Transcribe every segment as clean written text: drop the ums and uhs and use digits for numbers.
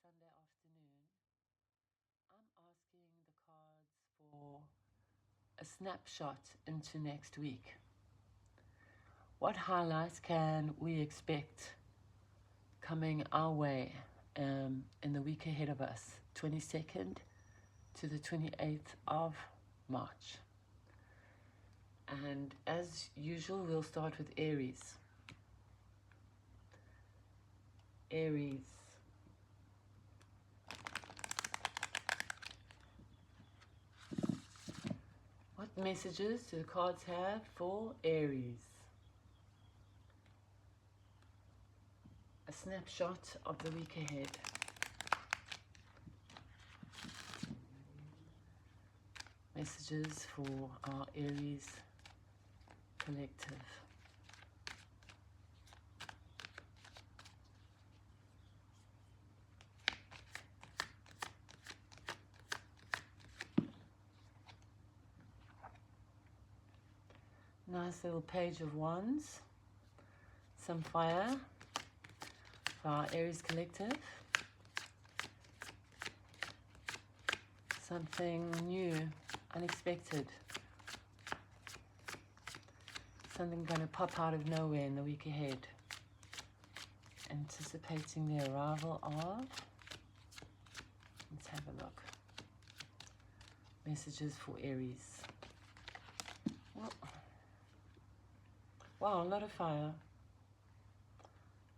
Sunday afternoon, I'm asking the cards for a snapshot into next week. What highlights can we expect coming our way in the week ahead of us, 22nd to the 28th of March? And as usual, we'll start with Aries. Aries. What messages do the cards have for Aries? A snapshot of the week ahead. Messages for our Aries collective. Nice little page of wands. Some fire for our Aries collective. Something new, unexpected. Something going to pop out of nowhere in the week ahead. Anticipating the arrival of... Let's have a look. Messages for Aries. Wow, a lot of fire.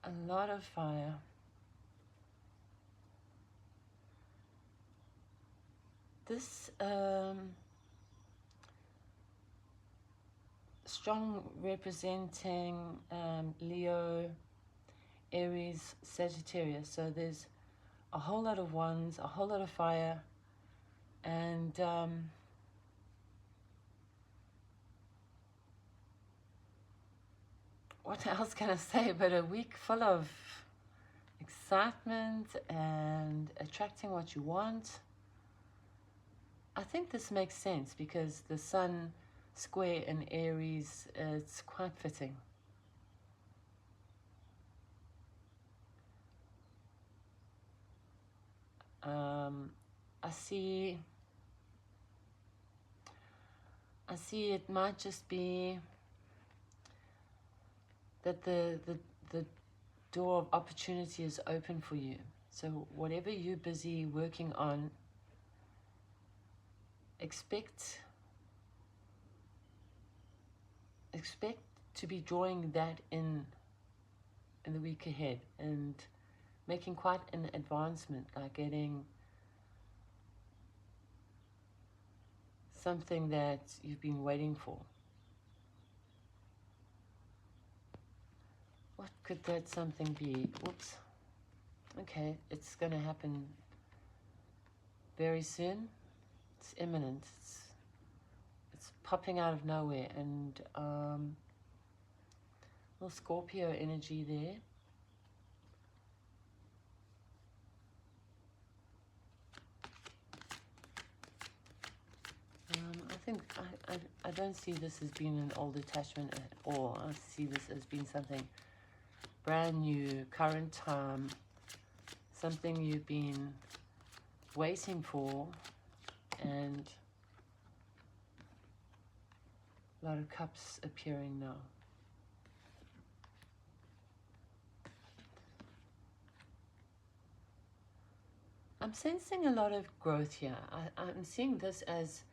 A lot of fire. This strong representing Leo, Aries, Sagittarius. So there's a whole lot of wands, a whole lot of fire, and what else can I say but a week full of excitement and attracting what you want. I think this makes sense because the Sun square in Aries, it's quite fitting. I see it might just be that the door of opportunity is open for you. So whatever you're busy working on, expect to be drawing that in the week ahead and making quite an advancement, like getting something that you've been waiting for. What could that something be? Whoops. Okay, it's going to happen very soon. It's imminent. It's popping out of nowhere, and little Scorpio energy there. I think I don't see this as being an old attachment at all. I see this as being something brand new, current time, something you've been waiting for, and a lot of cups appearing now. I'm sensing a lot of growth here. I'm seeing this as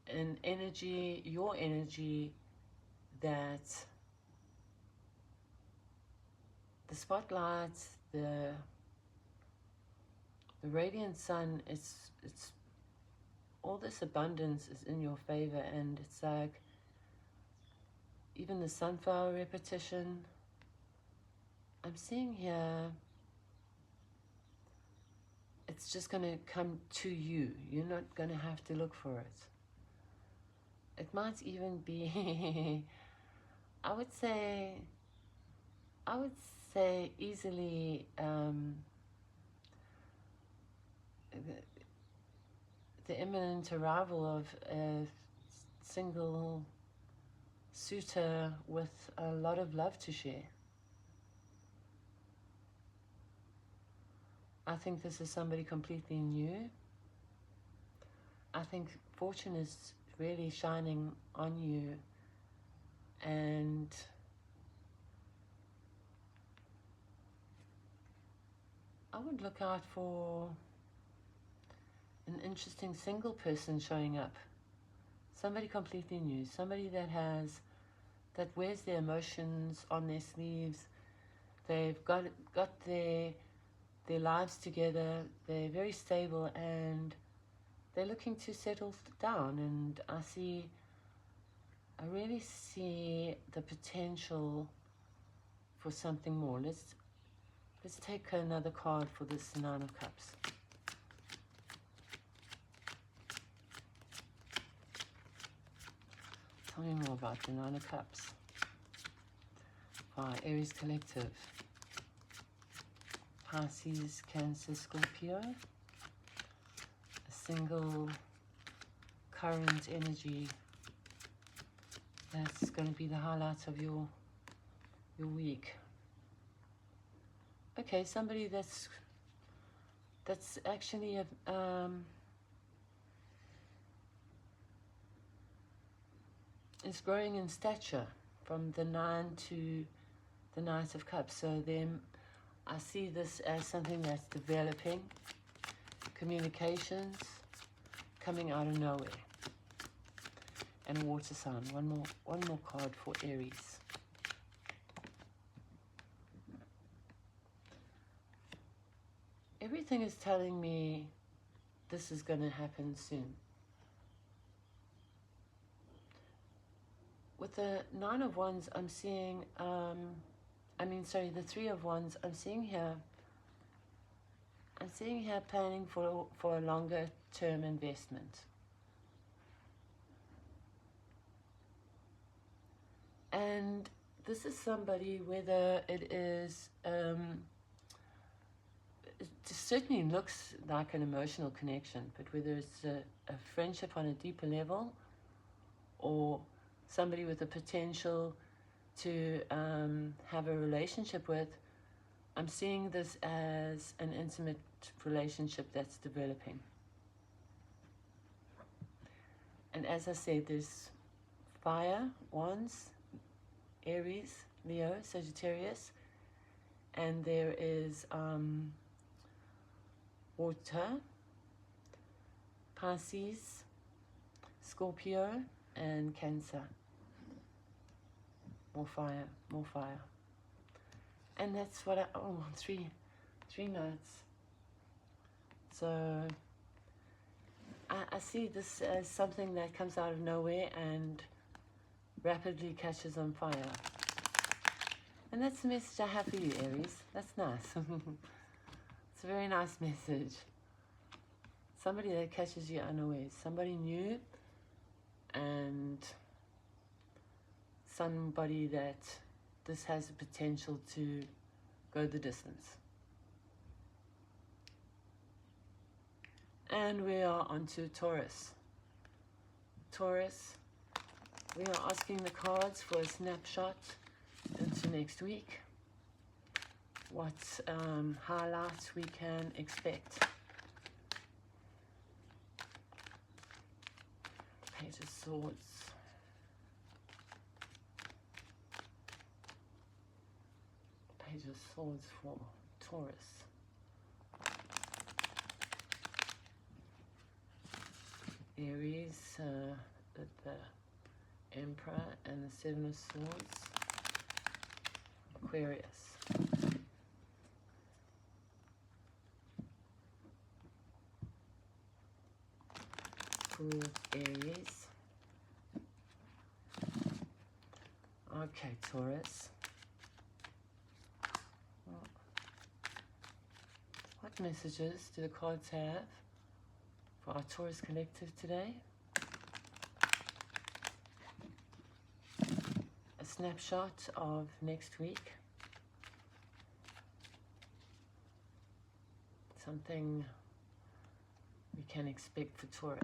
an energy, your energy, that the spotlight, the radiant sun, it's all this abundance is in your favor, and it's like even the sunflower repetition. I'm seeing here it's just going to come to you. You're not going to have to look for it. It might even be I would say easily the imminent arrival of a single suitor with a lot of love to share. I think this is somebody completely new. I think fortune is really shining on you, and I would look out for an interesting single person showing up. Somebody completely new, somebody that wears their emotions on their sleeves. They've got their lives together. They're very stable and they're looking to settle down. And I really see the potential for something more. Let's take another card for this Nine of Cups. Tell me more about the Nine of Cups. Aries Collective. Pisces, Cancer, Scorpio. A single current energy. That's going to be the highlight of your week. Okay, somebody that's actually is growing in stature from the 9 to the Knight of Cups. So then I see this as something that's developing, communications, coming out of nowhere. And a water sign. One more card for Aries. Everything is telling me this is going to happen soon. With the Nine of Wands, I'm seeing, the Three of Wands, I'm seeing here planning for a longer term investment. And this is somebody, whether it is, it certainly looks like an emotional connection, but whether it's a friendship on a deeper level or somebody with the potential to have a relationship with, I'm seeing this as an intimate relationship that's developing. And as I said, there's fire, wands, Aries, Leo, Sagittarius, and there is water, Pisces, Scorpio, and Cancer. More fire, more fire. And that's what three notes. So I see this as something that comes out of nowhere and rapidly catches on fire. And that's the message I have for you, Aries. That's nice. It's a very nice message. Somebody that catches you unawares. Somebody new and somebody that this has the potential to go the distance. And we are on to Taurus. Taurus, we are asking the cards for a snapshot into next week. What highlights we can expect. Page of Swords. Page of Swords for Taurus. Aries, the Emperor and the Seven of Swords. Aquarius. Aries. Okay, Taurus. What messages do the cards have for our Taurus collective today? A snapshot of next week. Something we can expect for Taurus.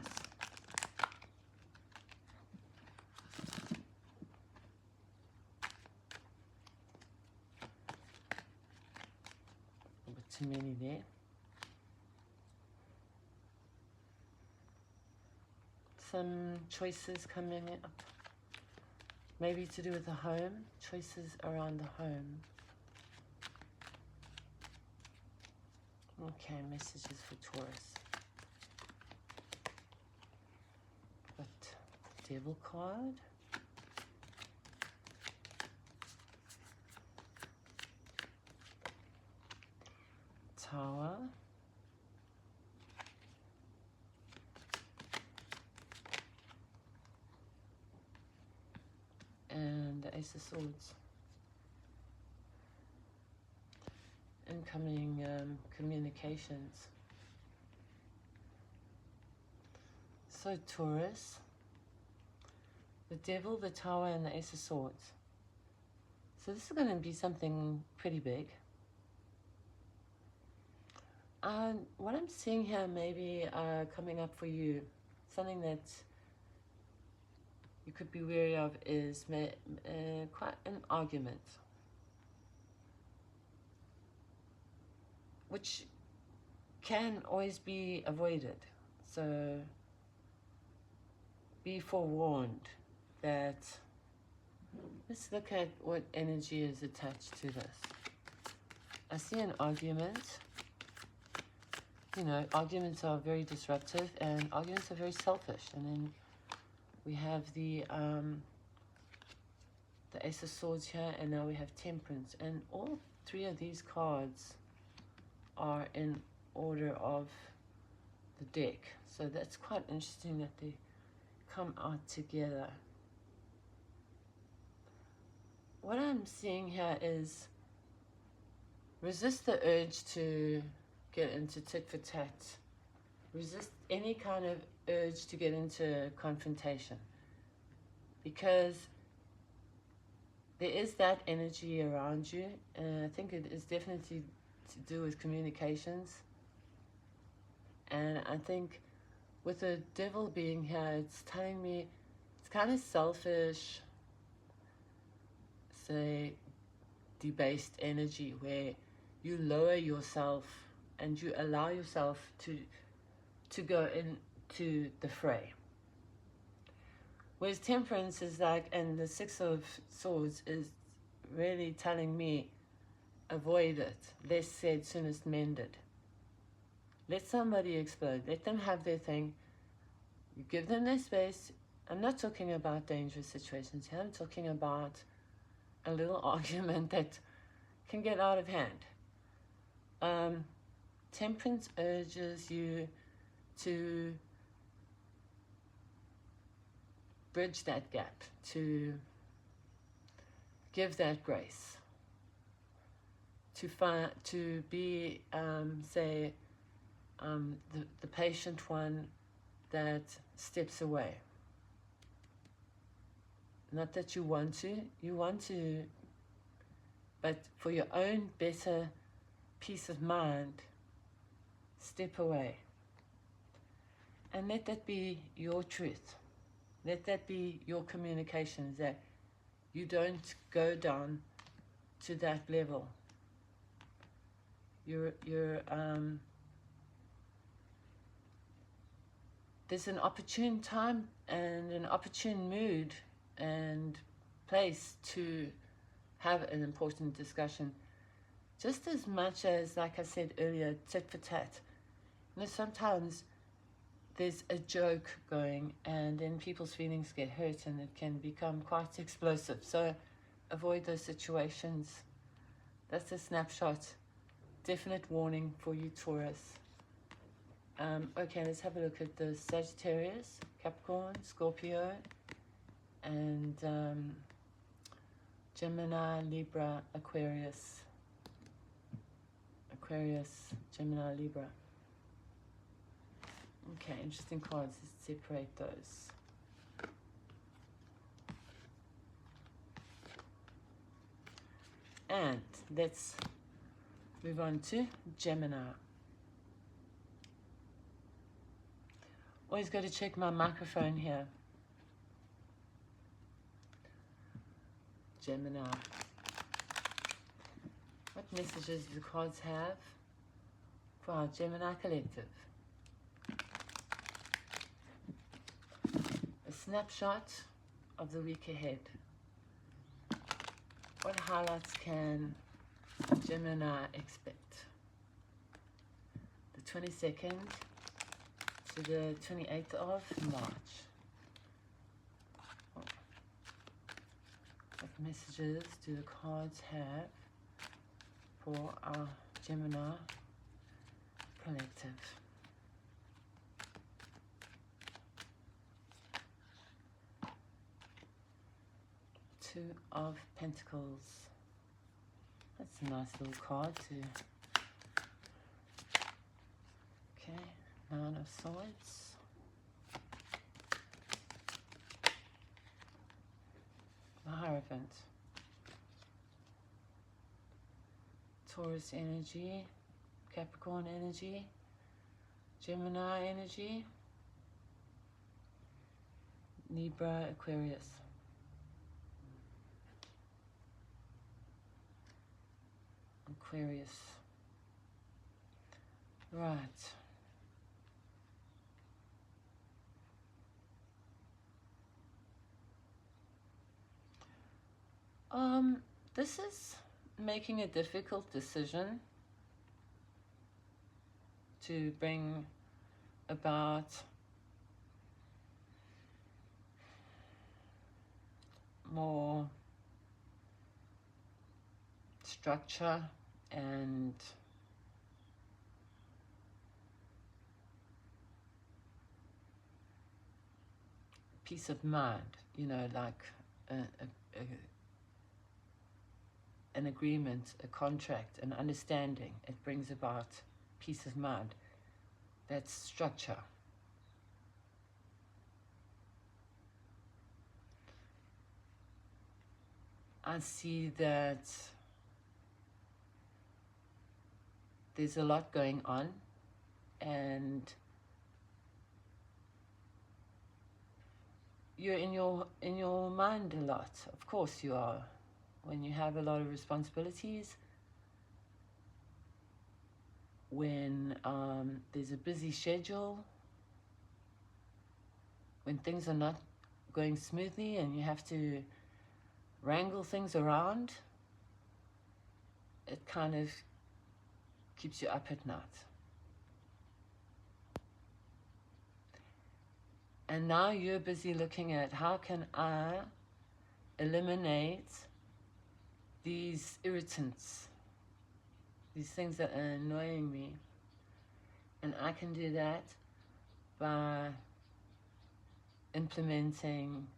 A bit too many there. some choices coming up. Maybe to do with the home, choices around the home. Okay, messages for Taurus. Got Devil card. Tower. And the Ace of Swords. Incoming communications. So Taurus, the Devil, the Tower, and the Ace of Swords. So this is going to be something pretty big. What I'm seeing here maybe coming up for you, something that you could be wary of, is quite an argument, which can always be avoided. So be forewarned that, let's look at what energy is attached to this. I see an argument. You know, arguments are very disruptive and arguments are very selfish. And then we have the Ace of Swords here, and now we have Temperance. And all three of these cards are in order of the deck. So that's quite interesting that they come out together. What I'm seeing here is resist the urge to get into tit for tat. Resist any kind of urge to get into confrontation, because there is that energy around you, and I think it is definitely to do with communications. And I think with the Devil being here, it's telling me it's kind of selfish, say, debased energy where you lower yourself and you allow yourself to go into the fray. Whereas Temperance is like, and the Six of Swords is really telling me, avoid it. Less said, soonest mended. Let somebody explode. Let them have their thing. You give them their space. I'm not talking about dangerous situations here. I'm talking about a little argument that can get out of hand. Temperance urges you to bridge that gap, to give that grace, to be, say, the patient one that steps away. Not that you want to, but for your own better peace of mind, step away. And let that be your truth. Let that be your communications, that you don't go down to that level. There's an opportune time and an opportune mood and place to have an important discussion. Just as much as, like I said earlier, tit for tat. You know, sometimes there's a joke going and then people's feelings get hurt and it can become quite explosive. So avoid those situations. That's a snapshot. Definite warning for you, Taurus. Okay, let's have a look at the Sagittarius, Capricorn, Scorpio, and Gemini, Libra, Aquarius. Aquarius, Gemini, Libra. Okay, interesting cards. Let's separate those. And let's move on to Gemini. Always got to check my microphone here. Gemini. What messages do the cards have for our Gemini collective? snapshot of the week ahead. What highlights can Gemini expect? The 22nd to the 28th of March. What messages do the cards have for our Gemini collective? Two of Pentacles. That's a nice little card too. Okay, Nine of Swords. The Hierophant. Taurus energy, Capricorn energy, Gemini energy, Libra, Aquarius. Aquarius. Right. This is making a difficult decision to bring about more structure and peace of mind, you know, like an agreement, a contract, an understanding. It brings about peace of mind. That's structure. I see that there's a lot going on, and you're in your mind a lot. Of course you are. When you have a lot of responsibilities, when there's a busy schedule, when things are not going smoothly and you have to wrangle things around, it kind of keeps you up at night. And now you're busy looking at, how can I eliminate these irritants, these things that are annoying me? And I can do that by implementing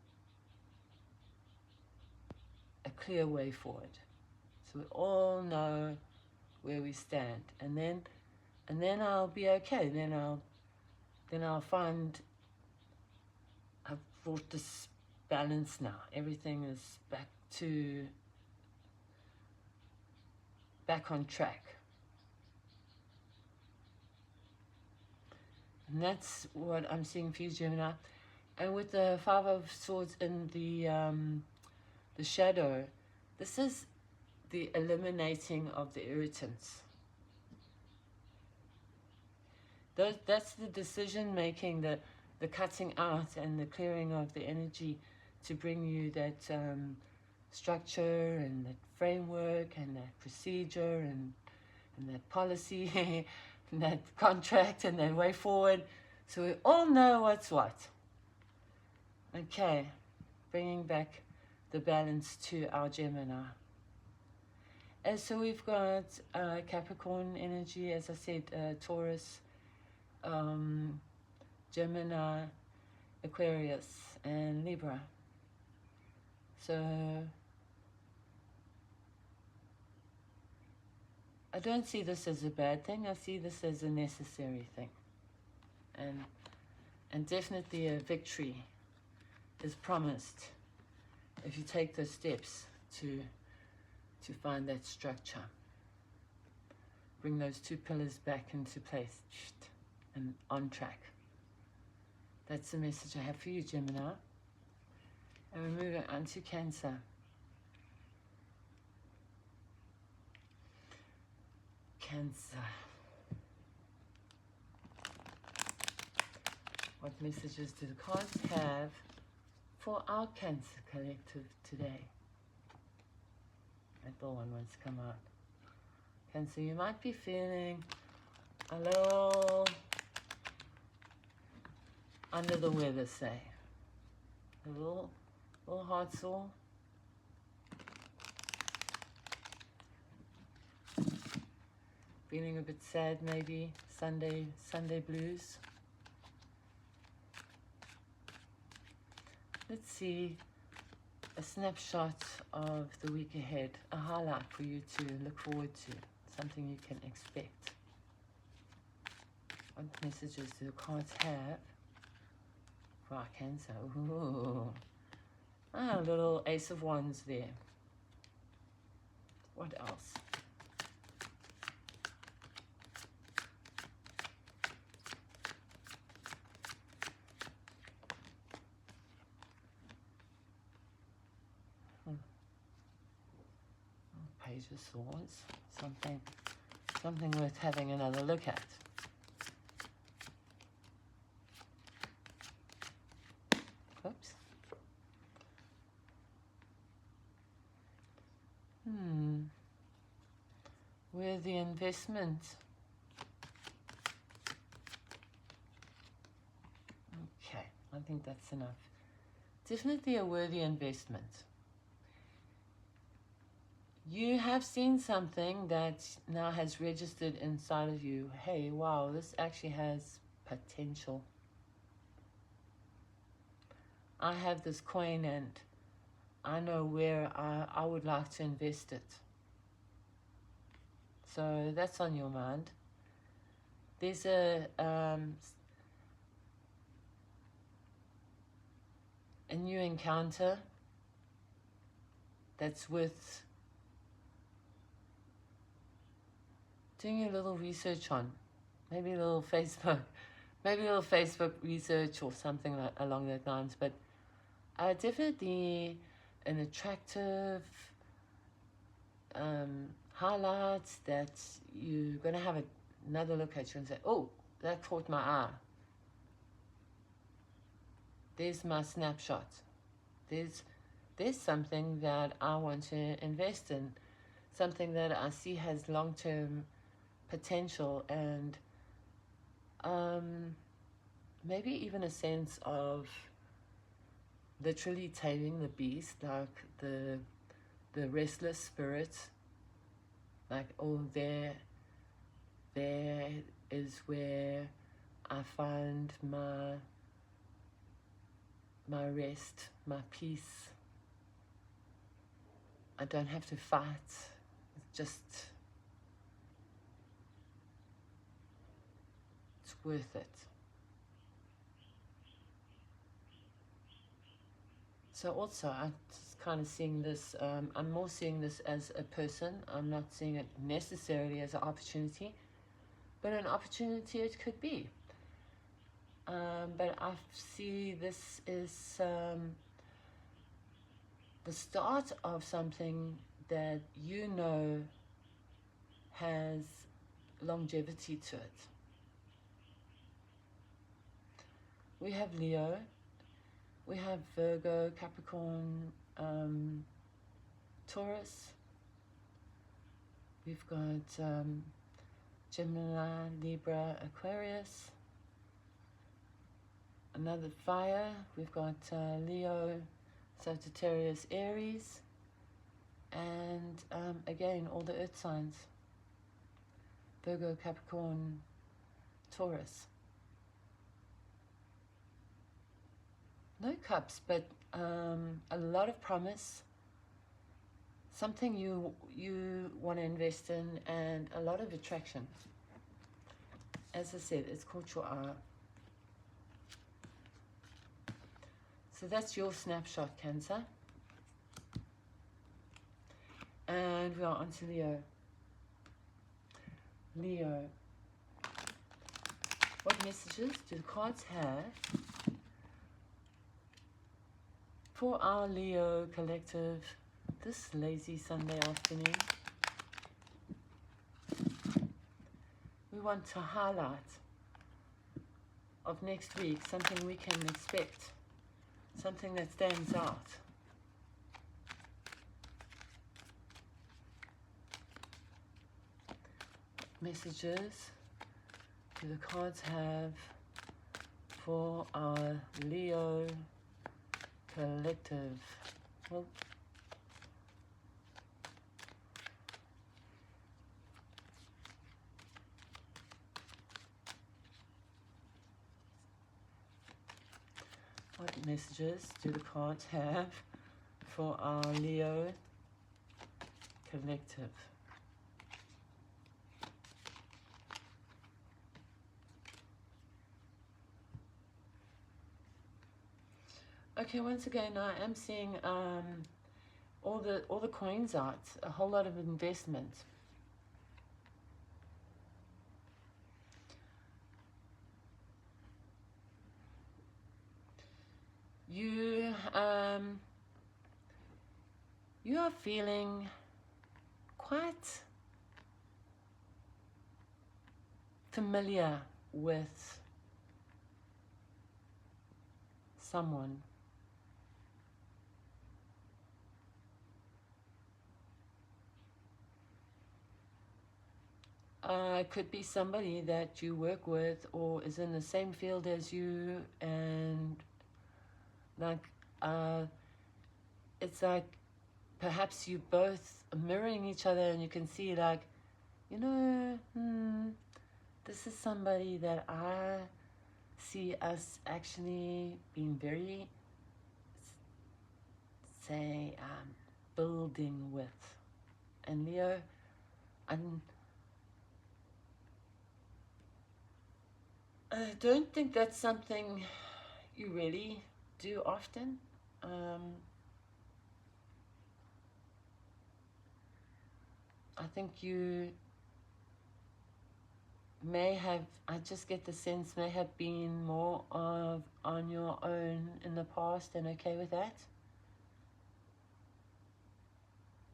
a clear way forward, so we all know where we stand, and then I'll be okay. Then I'll find I've brought this balance now. Everything is back on track. And that's what I'm seeing for you, Gemini. And with the Five of Swords in the shadow, this is the eliminating of the irritants. That's the decision making, the cutting out and the clearing of the energy to bring you that structure and that framework and that procedure and that policy and that contract and that way forward, so we all know what's what. Okay, bringing back the balance to our Gemini. And so we've got Capricorn energy, as I said, Taurus, Gemini, Aquarius, and Libra. So I don't see this as a bad thing. I see this as a necessary thing. And definitely a victory is promised if you take those steps to find that structure. Bring those two pillars back into place and on track. That's the message I have for you, Gemini. And we're moving on to Cancer. Cancer. What messages do the cards have for our Cancer collective today. That little one wants to come out. Cancer, you might be feeling a little under the weather, say. A little heart sore. Feeling a bit sad, maybe. Sunday blues. Let's see a snapshot of the week ahead, a highlight for you to look forward to, something you can expect. What messages do the cards have for our Cancer? Ooh. A little Ace of Wands there. What else? Page of Swords, something worth having another look at. Oops. Worthy investment. Okay, I think that's enough. Definitely a worthy investment. You have seen something that now has registered inside of you. Hey, wow, this actually has potential. I have this coin and I know where I would like to invest it. So that's on your mind. There's a new encounter that's worth doing a little research on, maybe a little Facebook research or something along those lines. But definitely an attractive highlight that you're going to have another look at you and say, oh, that caught my eye. There's my snapshot. There's something that I want to invest in, something that I see has long-term potential, and maybe even a sense of literally taming the beast, like the restless spirit. Like, oh, there is where I find my rest, my peace. I don't have to fight. It's worth it. So also, I'm just kind of seeing this, I'm more seeing this as a person. I'm not seeing it necessarily as an opportunity, but an opportunity it could be. But I see this is the start of something that you know has longevity to it. We have Leo, we have Virgo, Capricorn, Taurus. We've got Gemini, Libra, Aquarius. Another fire. We've got Leo, Sagittarius, Aries. And again, all the earth signs. Virgo, Capricorn, Taurus. No cups, but a lot of promise. Something you want to invest in, and a lot of attraction. As I said, it's caught your eye. So that's your snapshot, Cancer. And we are on to Leo. Leo. What messages do the cards have for our Leo collective this lazy Sunday afternoon? We want to highlight of next week, something we can expect something that stands out. Messages do the cards have for our Leo collective? Well, what messages do the cards have for our Leo collective? Okay, once again, I am seeing all the coins out, a whole lot of investment. You are feeling quite familiar with someone. It could be somebody that you work with or is in the same field as you, and like it's like perhaps you both are mirroring each other, and you can see like, you know, this is somebody that I see us actually being very, say, building with. And Leo, I don't think that's something you really do often. I think you may have, I just get the sense, may have been more of on your own in the past and okay with that.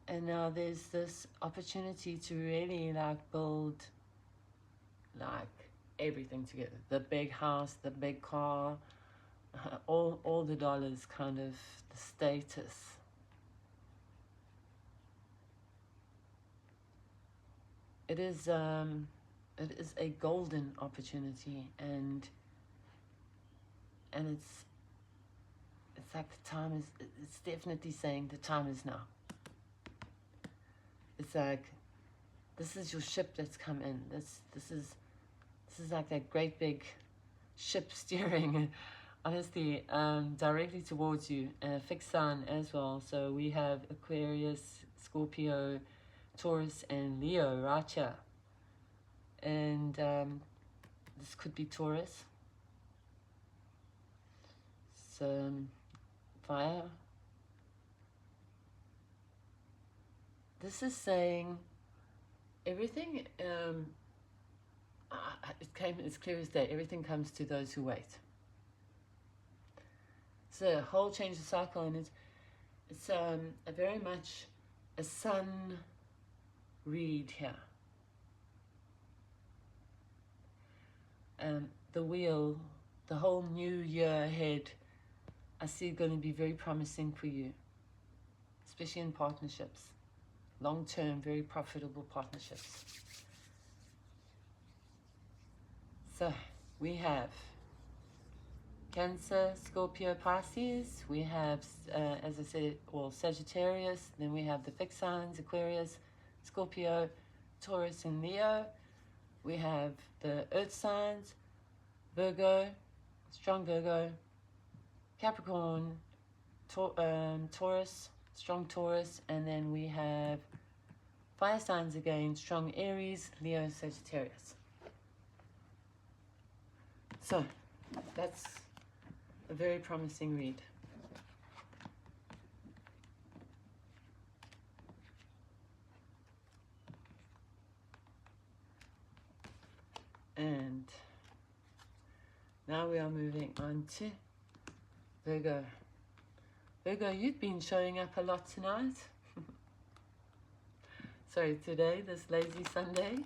And now there's this opportunity to really like build like everything together. The big house, the big car, all the dollars, kind of the status. It is a golden opportunity, and it's like the time is, it's definitely saying the time is now. It's like, this is your ship that's come in. This is like that great big ship steering, honestly, directly towards you. Fixed sign as well. So we have Aquarius, Scorpio, Taurus, and Leo right here. And this could be Taurus. So fire. This is saying everything, it's clear as day, everything comes to those who wait. It's a whole change of cycle, and it's a very much a sun read here. The wheel, the whole new year ahead, I see going to be very promising for you, especially in partnerships. Long-term, very profitable partnerships. So we have Cancer, Scorpio, Pisces. We have, as I said, well, Sagittarius. Then we have the fixed signs, Aquarius, Scorpio, Taurus, and Leo. We have the earth signs, Virgo, strong Virgo, Capricorn, Taurus, strong Taurus, and then we have fire signs again, strong Aries, Leo, Sagittarius. So that's a very promising read. And now we are moving on to Virgo. Virgo, you've been showing up a lot tonight. Sorry, today, this lazy Sunday,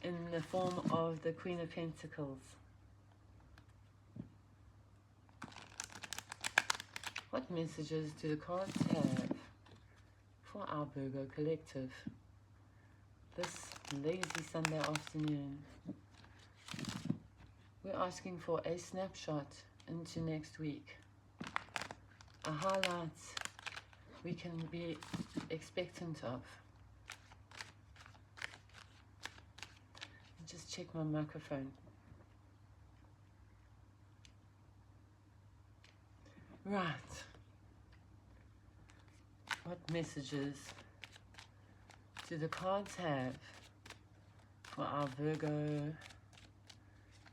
in the form of the Queen of Pentacles. What messages do the cards have for our Virgo collective this lazy Sunday afternoon? We're asking for a snapshot into next week, a highlight we can be expectant of. Just check my microphone. Right. What messages do the cards have for our Virgo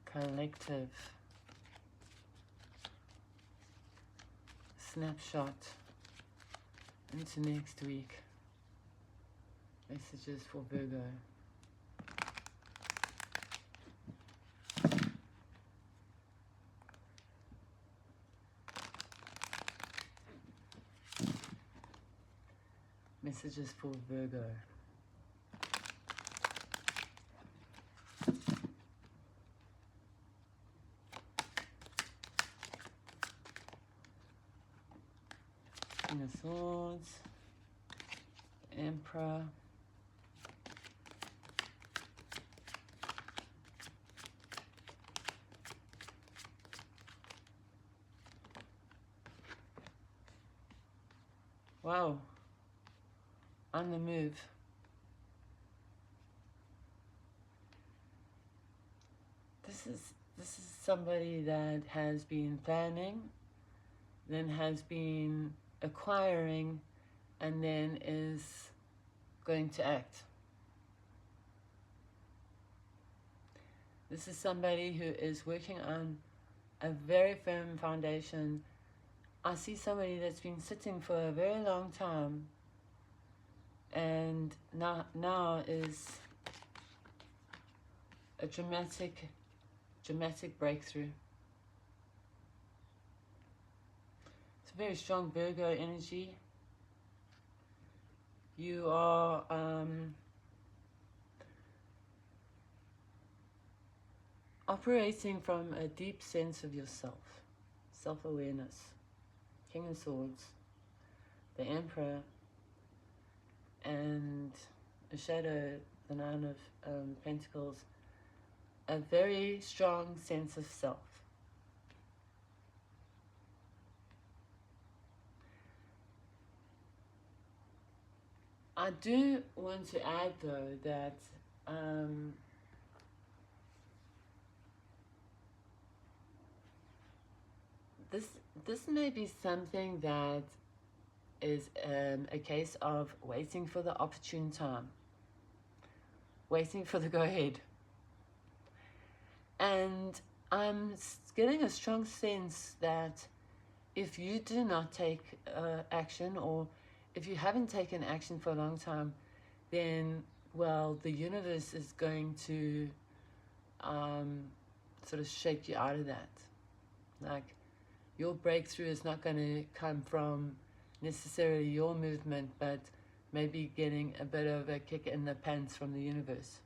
collective? Snapshot into next week. Messages for Virgo. Messages for Virgo. King of Swords, Emperor, wow, on the move. This is somebody that has been planning, then has been acquiring, and then is going to act. This is somebody who is working on a very firm foundation. I see somebody that's been sitting for a very long time and now is a dramatic breakthrough. It's a very strong Virgo energy. You are operating from a deep sense of yourself, self-awareness. King of Swords, the Emperor, and a Shadow, the Nine of Pentacles. A very strong sense of self. I do want to add, though, that this may be something that is a case of waiting for the opportune time, waiting for the go-ahead. And I'm getting a strong sense that if you do not take action, or if you haven't taken action for a long time, then, well, the universe is going to sort of shake you out of that. Like, your breakthrough is not going to come from necessarily your movement, but maybe getting a bit of a kick in the pants from the universe.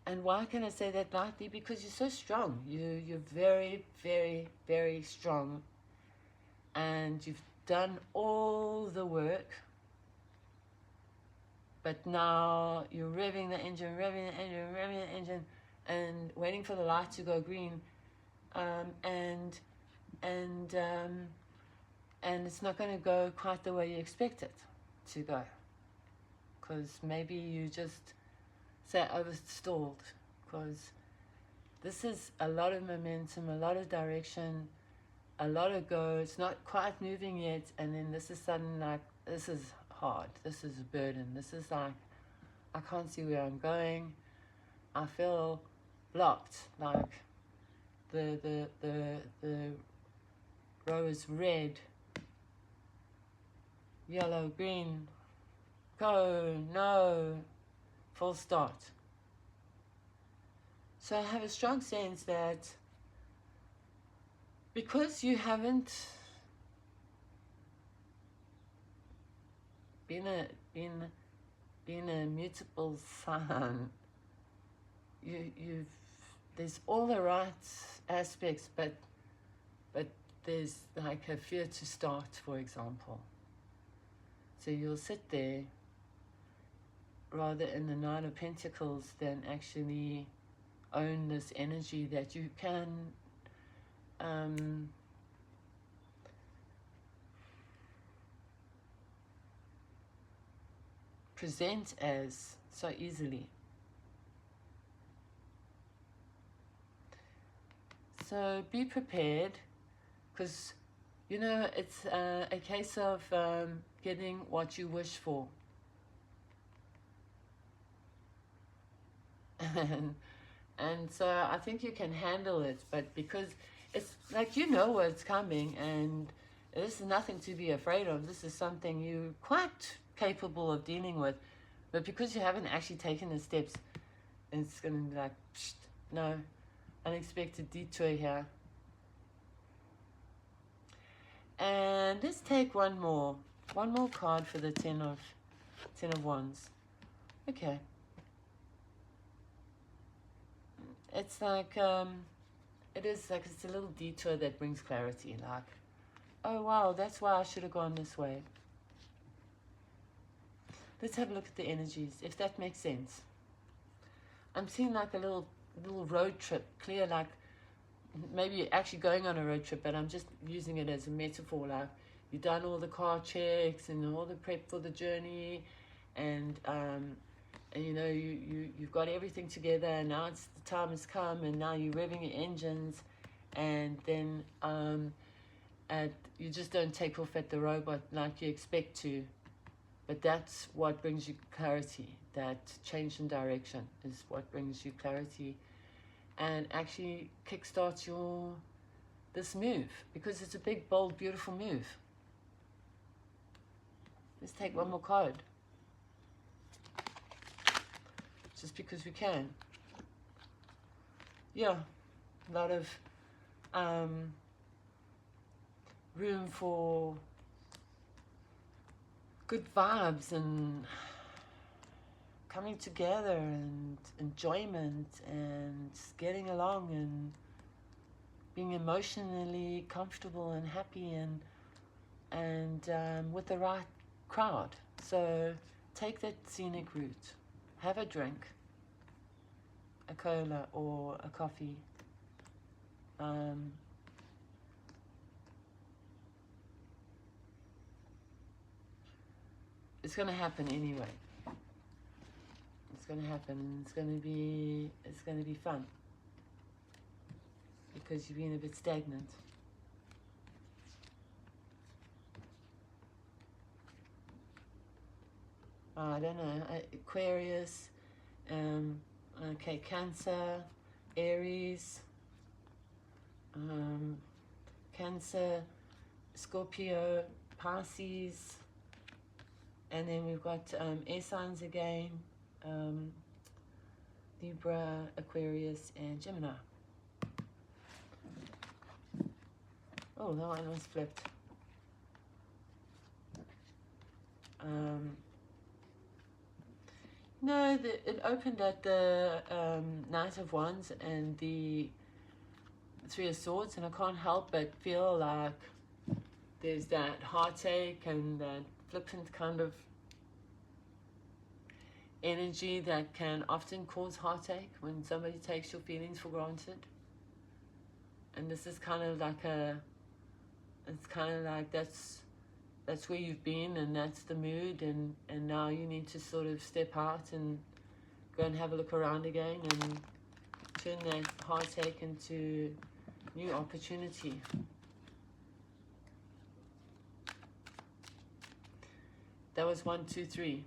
And why can I say that lightly? Because you're so strong. You're very, very, very strong. And you've done all the work. But now you're revving the engine, and waiting for the light to go green. And it's not going to go quite the way you expect it to go. Because maybe you just say overstalled, because this is a lot of momentum, a lot of direction, a lot of go. It's not quite moving yet, and then this is sudden, like, this is hard, this is a burden, this is like, I can't see where I'm going, I feel blocked, like the row is red, yellow, green, go, no, full start. So I have a strong sense that because you haven't been a mutable sign, there's all the right aspects, but there's like a fear to start, for example. So you'll sit there rather in the Nine of Pentacles than actually own this energy that you can present as so easily. So be prepared, because you know it's a case of getting what you wish for. And so I think you can handle it, but because it's like, you know what's coming, and this is nothing to be afraid of. This is something you're quite capable of dealing with, but because you haven't actually taken the steps, it's going to be like, psst, no, unexpected detour here. And let's take one more card for the Ten of Wands. Okay. It's like, it is like, it's a little detour that brings clarity. Like, oh wow, that's why I should have gone this way. Let's have a look at the energies, if that makes sense. I'm seeing like a little road trip, clear, like maybe you're actually going on a road trip, but I'm just using it as a metaphor. Like, you've done all the car checks and all the prep for the journey, and you know, you've got everything together, and now the time has come, and now you're revving your engines, and then you just don't take off at the robot like you expect to. But that's what brings you clarity. That change in direction is what brings you clarity, and actually kickstarts this move, because it's a big, bold, beautiful move. Let's take one more card, just because we can. Yeah, a lot of room for good vibes and coming together and enjoyment and getting along and being emotionally comfortable and happy and with the right crowd. So take that scenic route, have a drink, a cola or a coffee, it's going to happen anyway. It's going to happen, and it's going to be fun, because you've been a bit stagnant. I don't know, Aquarius, okay, Cancer, Aries, Cancer, Scorpio, Pisces, and then we've got air signs again, Libra, Aquarius, and Gemini. Oh, that one was flipped. No, it opened at the Knight of Wands and the Three of Swords, and I can't help but feel like there's that heartache and that flippant kind of energy that can often cause heartache when somebody takes your feelings for granted. And this is kind of like it's kind of like that's where you've been, and that's the mood, and now you need to sort of step out and go and have a look around again and turn that heartache into new opportunity. That was 1, 2, 3.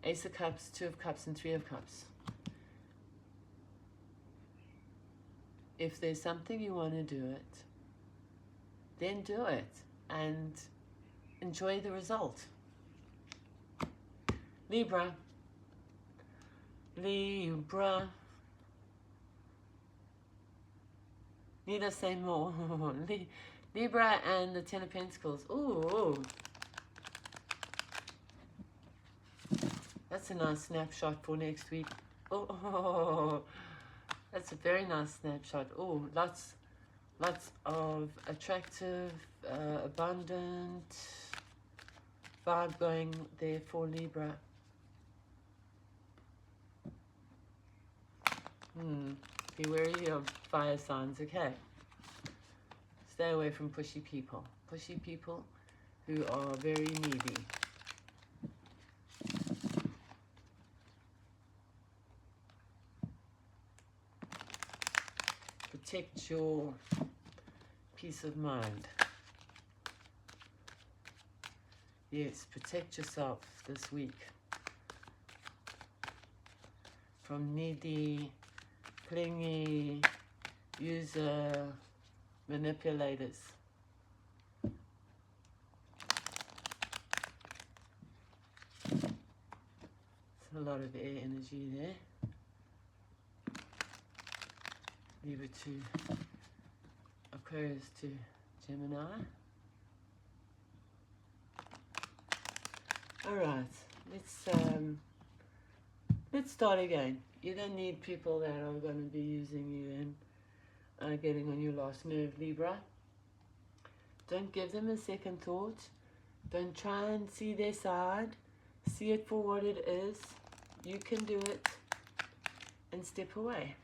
Ace of Cups, 2 of Cups, and 3 of Cups. If there's something you want to do it, then do it and enjoy the result. Libra. Libra. Need I say more? Libra and the Ten of Pentacles. Ooh. That's a nice snapshot for next week. Oh, that's a very nice snapshot. Oh, lots Lots of attractive, abundant vibe going there for Libra. Be wary of fire signs, okay? Stay away from pushy people. Pushy people who are very needy. Protect your peace of mind. Yes, protect yourself this week from needy, clingy, user manipulators. There's a lot of air energy there. Libra to Aquarius to Gemini. Alright, let's start again. You don't need people that are going to be using you and getting on your last nerve, Libra. Don't give them a second thought. Don't try and see their side. See it for what it is. You can do it. And step away.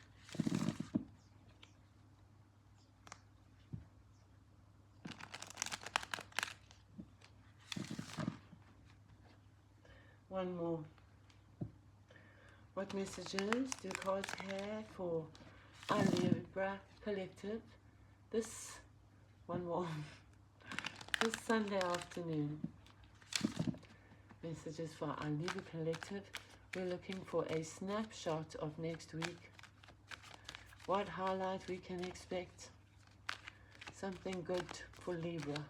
One more. What messages do cards have for our Libra collective this one more this Sunday afternoon? Messages for our Libra collective. We're looking for a snapshot of next week. What highlight we can expect? Something good for Libra.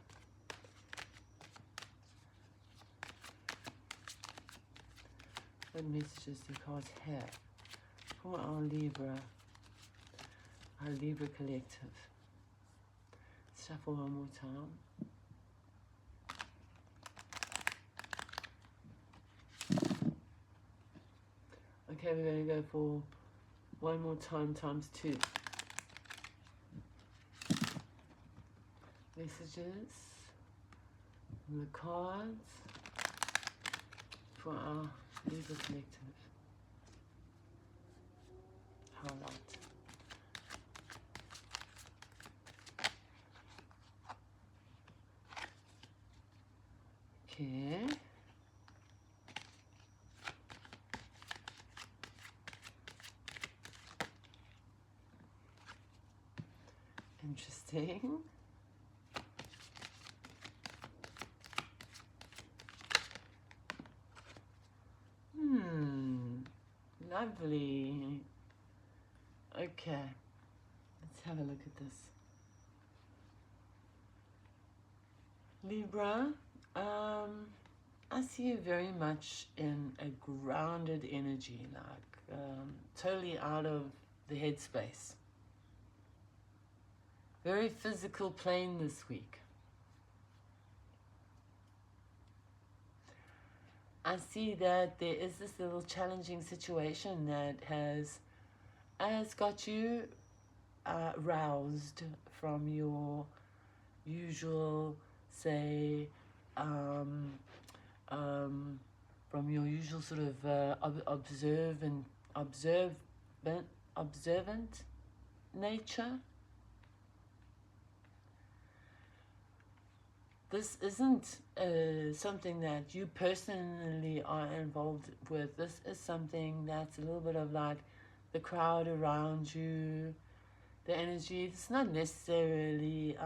What messages do cards have for our Libra collective? Shuffle one more time. Okay, we're going to go for one more time times 2. Messages from the cards for our Libra collective. Highlight. Okay. Interesting. Lovely. Okay. Let's have a look at this. Libra, I see you very much in a grounded energy, like totally out of the headspace. Very physical plane this week. I see that there is this little challenging situation that has got you roused from your usual, say, from your usual sort of observant nature. This isn't something that you personally are involved with. This is something that's a little bit of like the crowd around you, the energy. It's not necessarily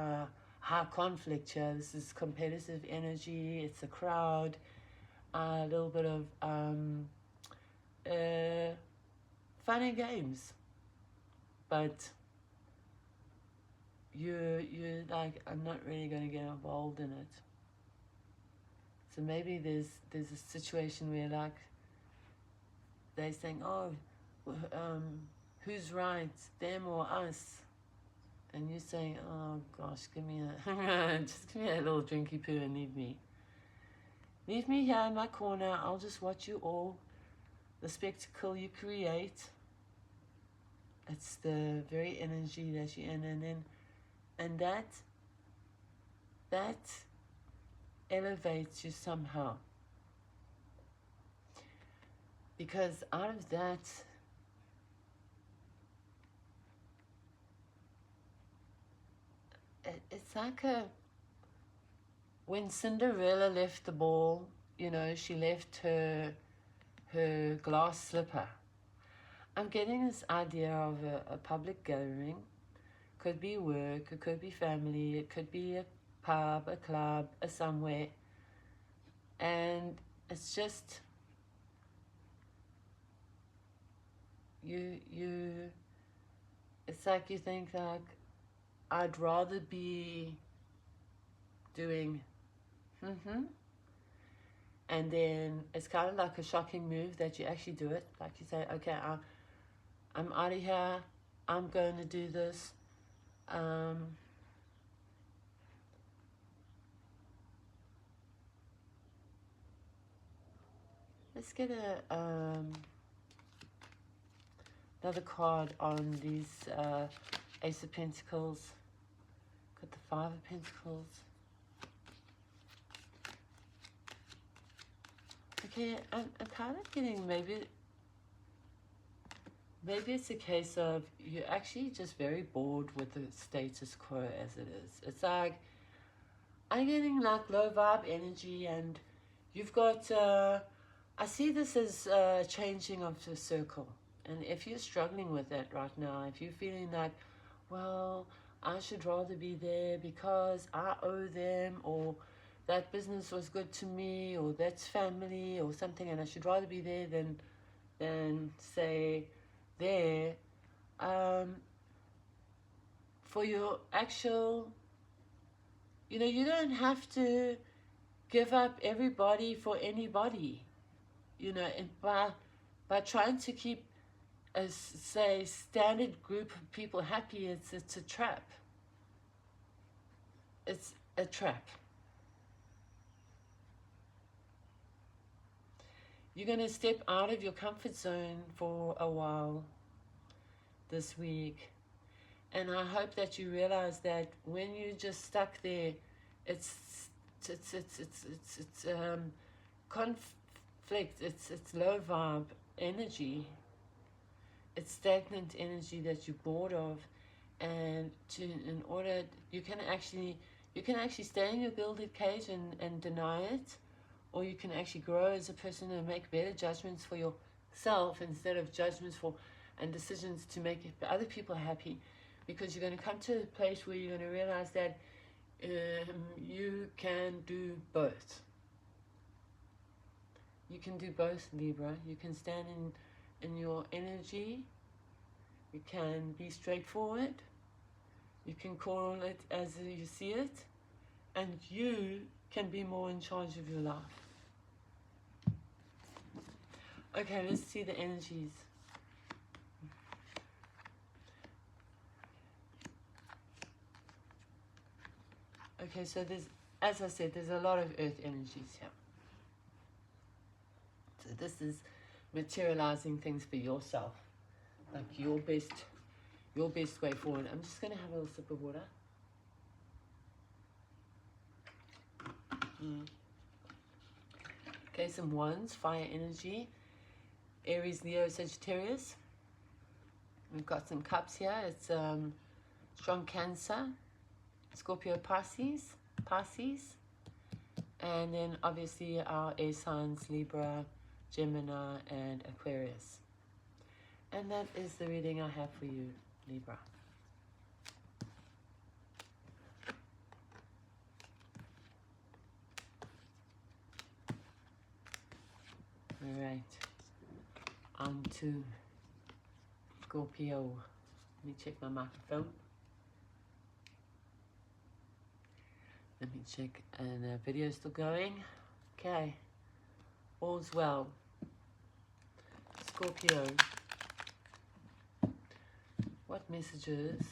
high conflict here. This is competitive energy. It's a crowd. A little bit of fun and games. But you're like, I'm not really going to get involved in it. So maybe there's a situation where like they're saying, oh, who's right, them or us? And you're saying, oh gosh, give me just give me a little drinky poo and leave me. Leave me here in my corner. I'll just watch you all, the spectacle you create. It's the very energy that you're in, and then And that elevates you somehow. Because out of that, it's like when Cinderella left the ball, you know, she left her glass slipper. I'm getting this idea of a public gathering. Could be work, it could be family, it could be a pub, a club, a somewhere. And it's just it's like you think like, I'd rather be doing and then it's kind of like a shocking move that you actually do it. Like you say, okay, I'm out of here, I'm going to do this. Let's get another card on these Ace of Pentacles. Got the Five of Pentacles. Okay, I'm kind of getting maybe it's a case of you're actually just very bored with the status quo as it is. It's like, I'm getting like low vibe energy, and you've got, I see this as changing of the circle. And if you're struggling with that right now, if you're feeling like, well, I should rather be there because I owe them, or that business was good to me, or that's family or something, and I should rather be there than say there, for your actual, you know, you don't have to give up everybody for anybody, you know, and by trying to keep a, say, standard group of people happy, it's a trap. It's a trap. You're going to step out of your comfort zone for a while this week. And I hope that you realize that when you're just stuck there, it's conflict, it's low vibe energy. It's stagnant energy that you're bored of. And in order, you can actually stay in your gilded cage and deny it. Or you can actually grow as a person and make better judgments for yourself instead of judgments for and decisions to make other people happy. Because you're going to come to a place where you're going to realize that you can do both. You can do both, Libra. You can stand in your energy. You can be straightforward. You can call it as you see it. And you can be more in charge of your life. Okay, let's see the energies. Okay, so there's, as I said, there's a lot of earth energies here. So this is materializing things for yourself, like your best way forward. I'm just going to have a little sip of water. Okay, some wands, fire energy, Aries, Leo, Sagittarius. We've got some cups here. It's strong Cancer, Scorpio, Pisces, and then obviously our air signs, Libra, Gemini, and Aquarius. And that is the reading I have for you, Libra. All right, on to Scorpio. Let me check my microphone. Let me check, and the video is still going. Okay, all's well. Scorpio, what messages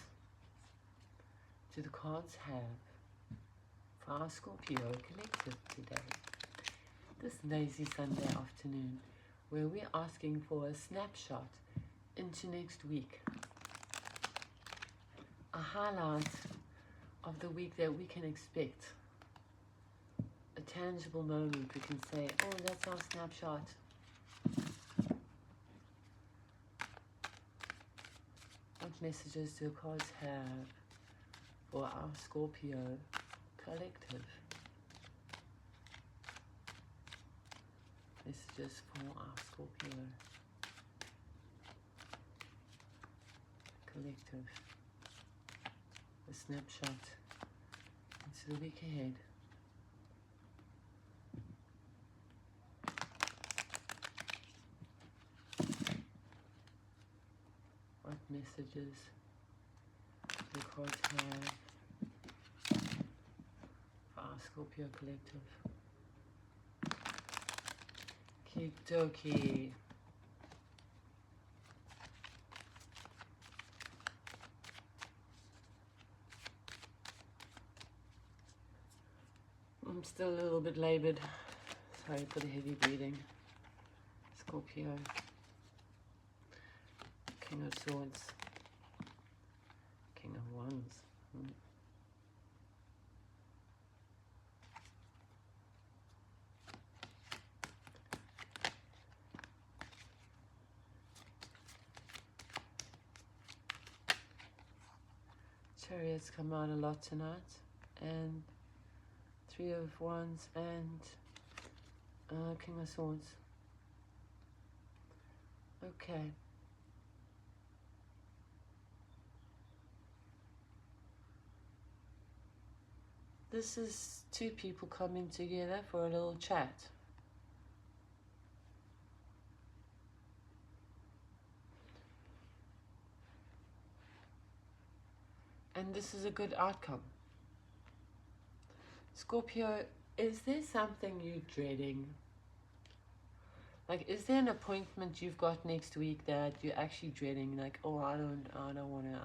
do the cards have for our Scorpio collective today? This lazy Sunday afternoon, where we're asking for a snapshot into next week. A highlight of the week that we can expect. A tangible moment we can say, oh, that's our snapshot. What messages do cards have for our Scorpio collective? Messages for our Scorpio collective. A snapshot into the week ahead. What messages do cards have for our Scorpio collective? Okie I'm still a little bit labored. Sorry for the heavy breathing. Scorpio. King of Swords. King of Wands. Chariots come out a lot tonight, and Three of Wands and King of Swords. Okay. This is two people coming together for a little chat. And this is a good outcome. Scorpio, is there something you're dreading? Like, is there an appointment you've got next week that you're actually dreading? Like, oh, I don't wanna.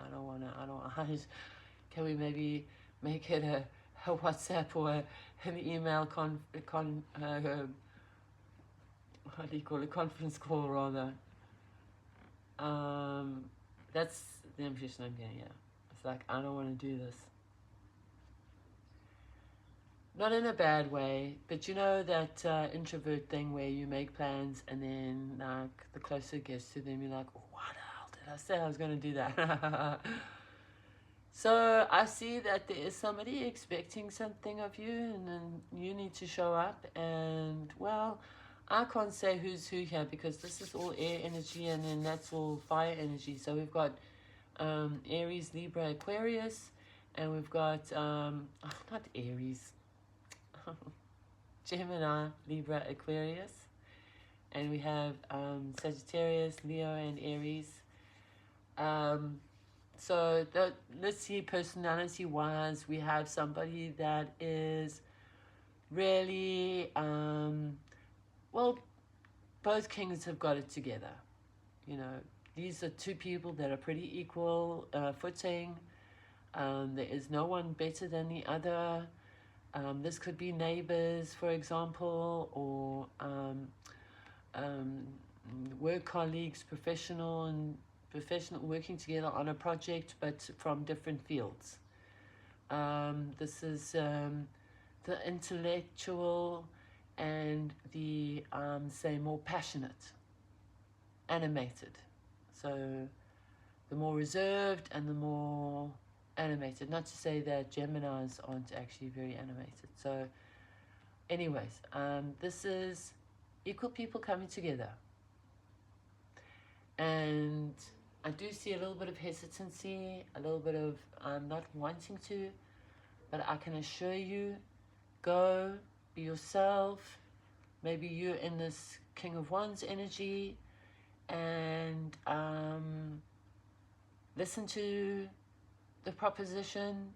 Can we maybe make it a WhatsApp or an email what do you call it? Conference call rather. That's the impression I'm getting. Yeah, it's like I don't want to do this. Not in a bad way, but you know that introvert thing where you make plans and then like the closer it gets to them, you're like, oh, what the hell did I say I was going to do that? So I see that there is somebody expecting something of you, and then you need to show up. And well, I can't say who's who here because this is all air energy and then that's all fire energy. So we've got Aries, Libra, Aquarius, and we've got not Aries, Gemini, Libra, Aquarius, and we have Sagittarius, Leo, and Aries. So let's see, personality-wise, we have somebody that is really, well, both kings have got it together. You know, these are two people that are pretty equal footing. There is no one better than the other. This could be neighbors, for example, or work colleagues, professional working together on a project, but from different fields. This is the intellectual and the, say, more passionate, animated. So the more reserved and the more animated. Not to say that Geminis aren't actually very animated. So anyways, this is equal people coming together. And I do see a little bit of hesitancy, a little bit of not wanting to, but I can assure you, go, be yourself. Maybe you're in this King of Wands energy, and listen to the proposition,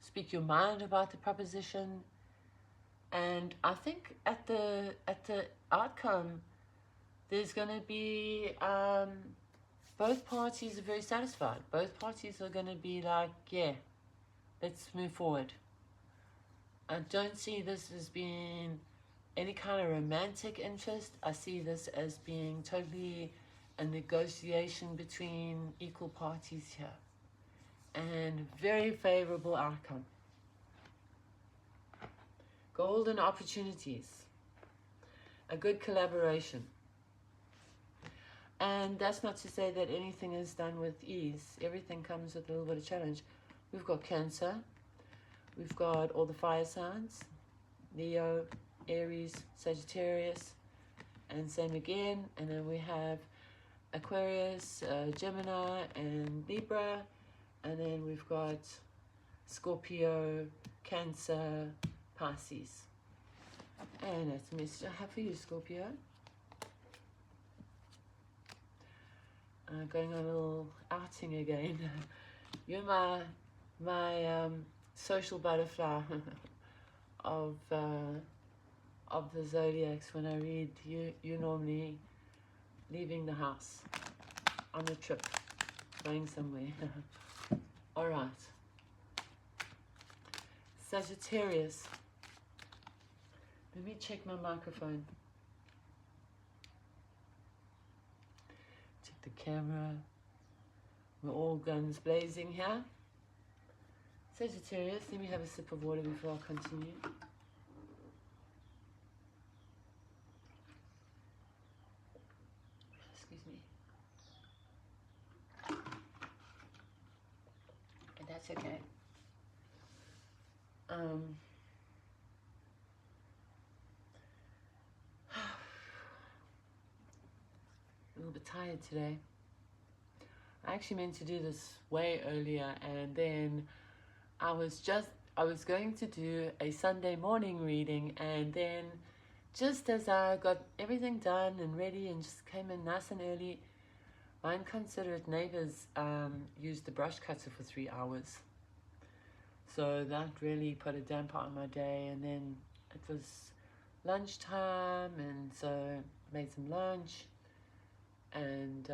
speak your mind about the proposition, and I think at the outcome, there's going to be both parties are very satisfied. Both parties are going to be like, yeah, let's move forward. I don't see this as being any kind of romantic interest. I see this as being totally a negotiation between equal parties here. And very favorable outcome. golden opportunities, a good collaboration. And that's not to say that anything is done with ease. Everything comes with a little bit of challenge. We've got Cancer. We've got all the fire signs. Leo, Aries, Sagittarius, and same again. And then we have Aquarius, Gemini, and Libra. And then we've got Scorpio, Cancer, Pisces. And that's a message I have for you, Scorpio. Going on a little outing again. You're my social butterfly of the zodiacs. When I read you're normally leaving the house on a trip, going somewhere. All right, Sagittarius. Let me check my microphone. Check the camera. We're all guns blazing here. Sagittarius, let me have a sip of water before I continue. Excuse me. And that's okay. A little bit tired today. I actually meant to do this way earlier, and then I was going to do a Sunday morning reading, and then just as I got everything done and ready and just came in nice and early, my inconsiderate neighbors used the brush cutter for 3 hours. So that really put a damper on my day, and then it was lunchtime, and so made some lunch and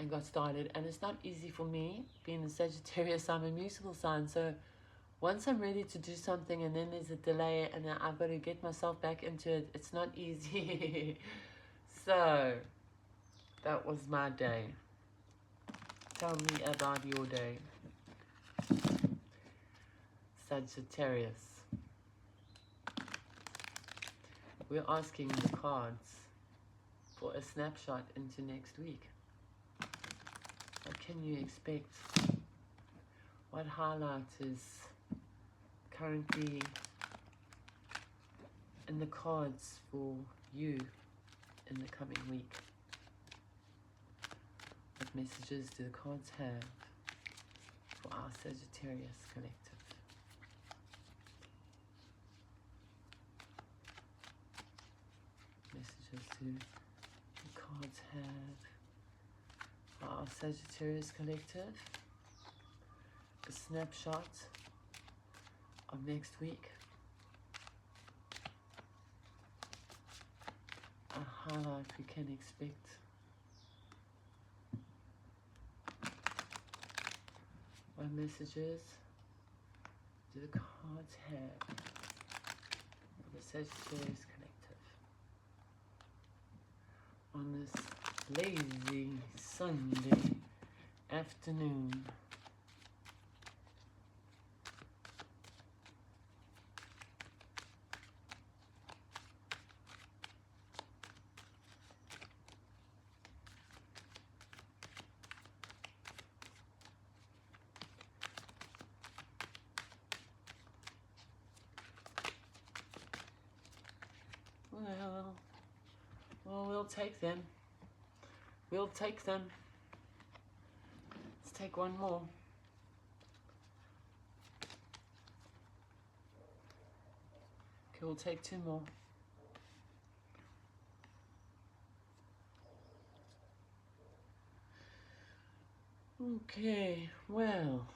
got started. And it's not easy for me, being a Sagittarius. I'm a musical sign, so once I'm ready to do something and then there's a delay and I've got to get myself back into it, it's not easy. So that was my day. Tell me about your day, Sagittarius. We're asking the cards for a snapshot into next week. What can you expect? What highlight is currently in the cards for you in the coming week? What messages do the cards have for our Sagittarius collective? Messages do the cards have for our Sagittarius collective? A snapshot of next week. A highlight we can expect. What messages do the cards have for the Sagittarius collective on this lazy Sunday afternoon? Well, we'll take them. We'll take them. Let's take one more. Okay, we'll take 2 more. Okay, well.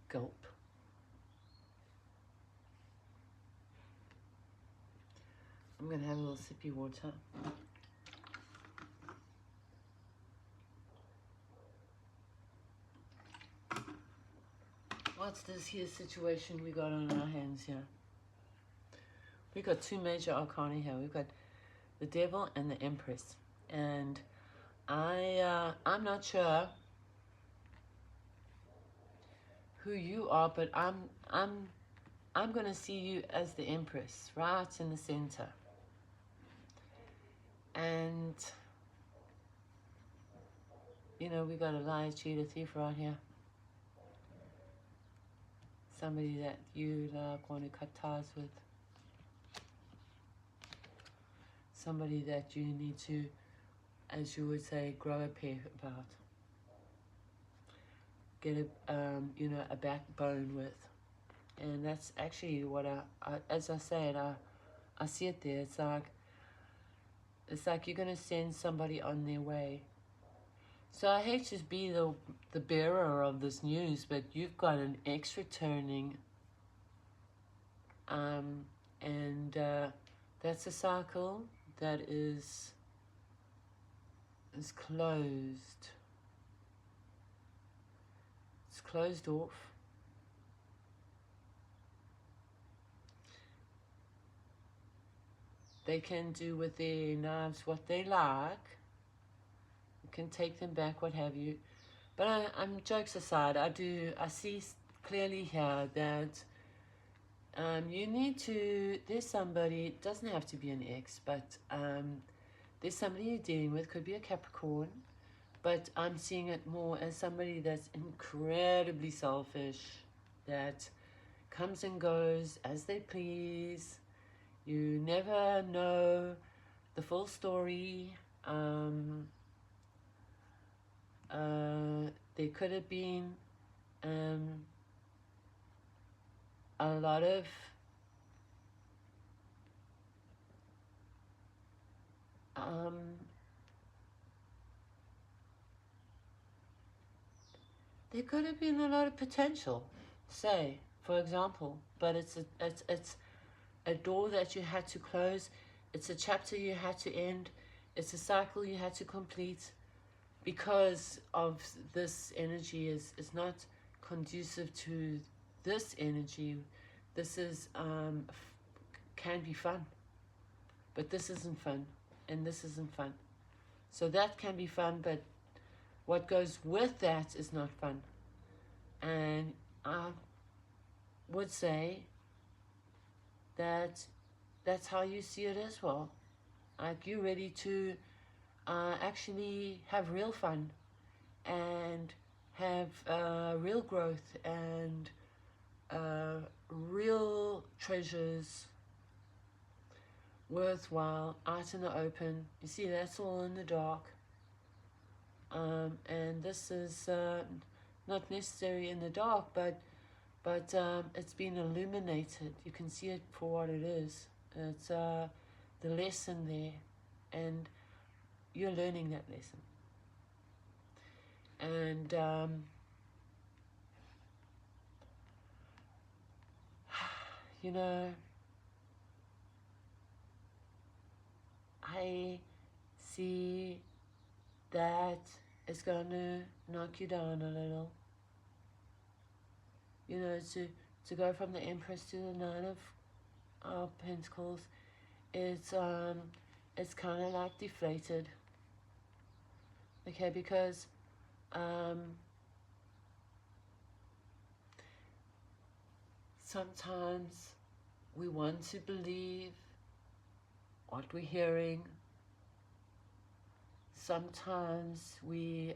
Gulp. I'm going to have a little sippy water. What's this here situation we got on our hands here? We got 2 major arcana here. We've got the Devil and the Empress. And I'm not sure who you are, but I'm going to see you as the Empress, right in the center. And, you know, we got a liar, cheater, thief right here. Somebody that you like, want to cut ties with. Somebody that you need to, as you would say, grow a pair about. Get a, you know, a backbone with. And that's actually what as I said, I see it there. It's like you're going to send somebody on their way. So I hate to be the bearer of this news, but you've got an ex returning, and that's a cycle that is closed. It's closed off. They can do with their knives what they like. You can take them back, what have you. But I'm jokes aside, I see clearly here that you need to, there's somebody, it doesn't have to be an ex, but there's somebody you're dealing with, could be a Capricorn, but I'm seeing it more as somebody that's incredibly selfish, that comes and goes as they please. You never know the full story. There could have been a lot of there could have been a lot of potential, say, for example, but it's a door that you had to close. It's a chapter you had to end. It's a cycle you had to complete because of this energy is not conducive to this energy. This is can be fun, but this isn't fun, and this isn't fun. So that can be fun, but what goes with that is not fun. And I would say that that's how you see it as well. Like, you're ready to actually have real fun and have real growth and real treasures worthwhile out in the open. You see, that's all in the dark. And this is not necessarily in the dark, but it's been illuminated. You can see it for what it is. It's the lesson there, and you're learning that lesson. And you know, I see that it's going to knock you down a little. You know, to go from the Empress to the Nine of Pentacles, it's kind of like deflated. Okay, because sometimes we want to believe what we're hearing. Sometimes we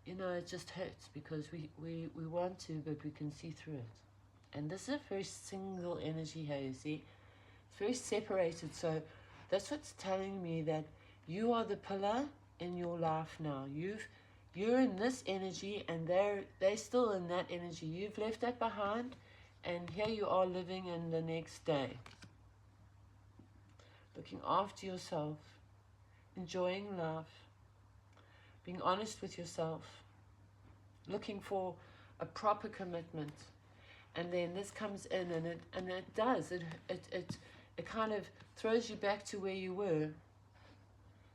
you know, it just hurts because we want to, but we can see through it. And this is a very single energy here, you see. It's very separated. So that's what's telling me that you are the pillar in your life now. You're in this energy, and they're still in that energy. You've left that behind, and here you are living in the next day. Looking after yourself, enjoying life, being honest with yourself, looking for a proper commitment. And then this comes in, and it does. It kind of throws you back to where you were.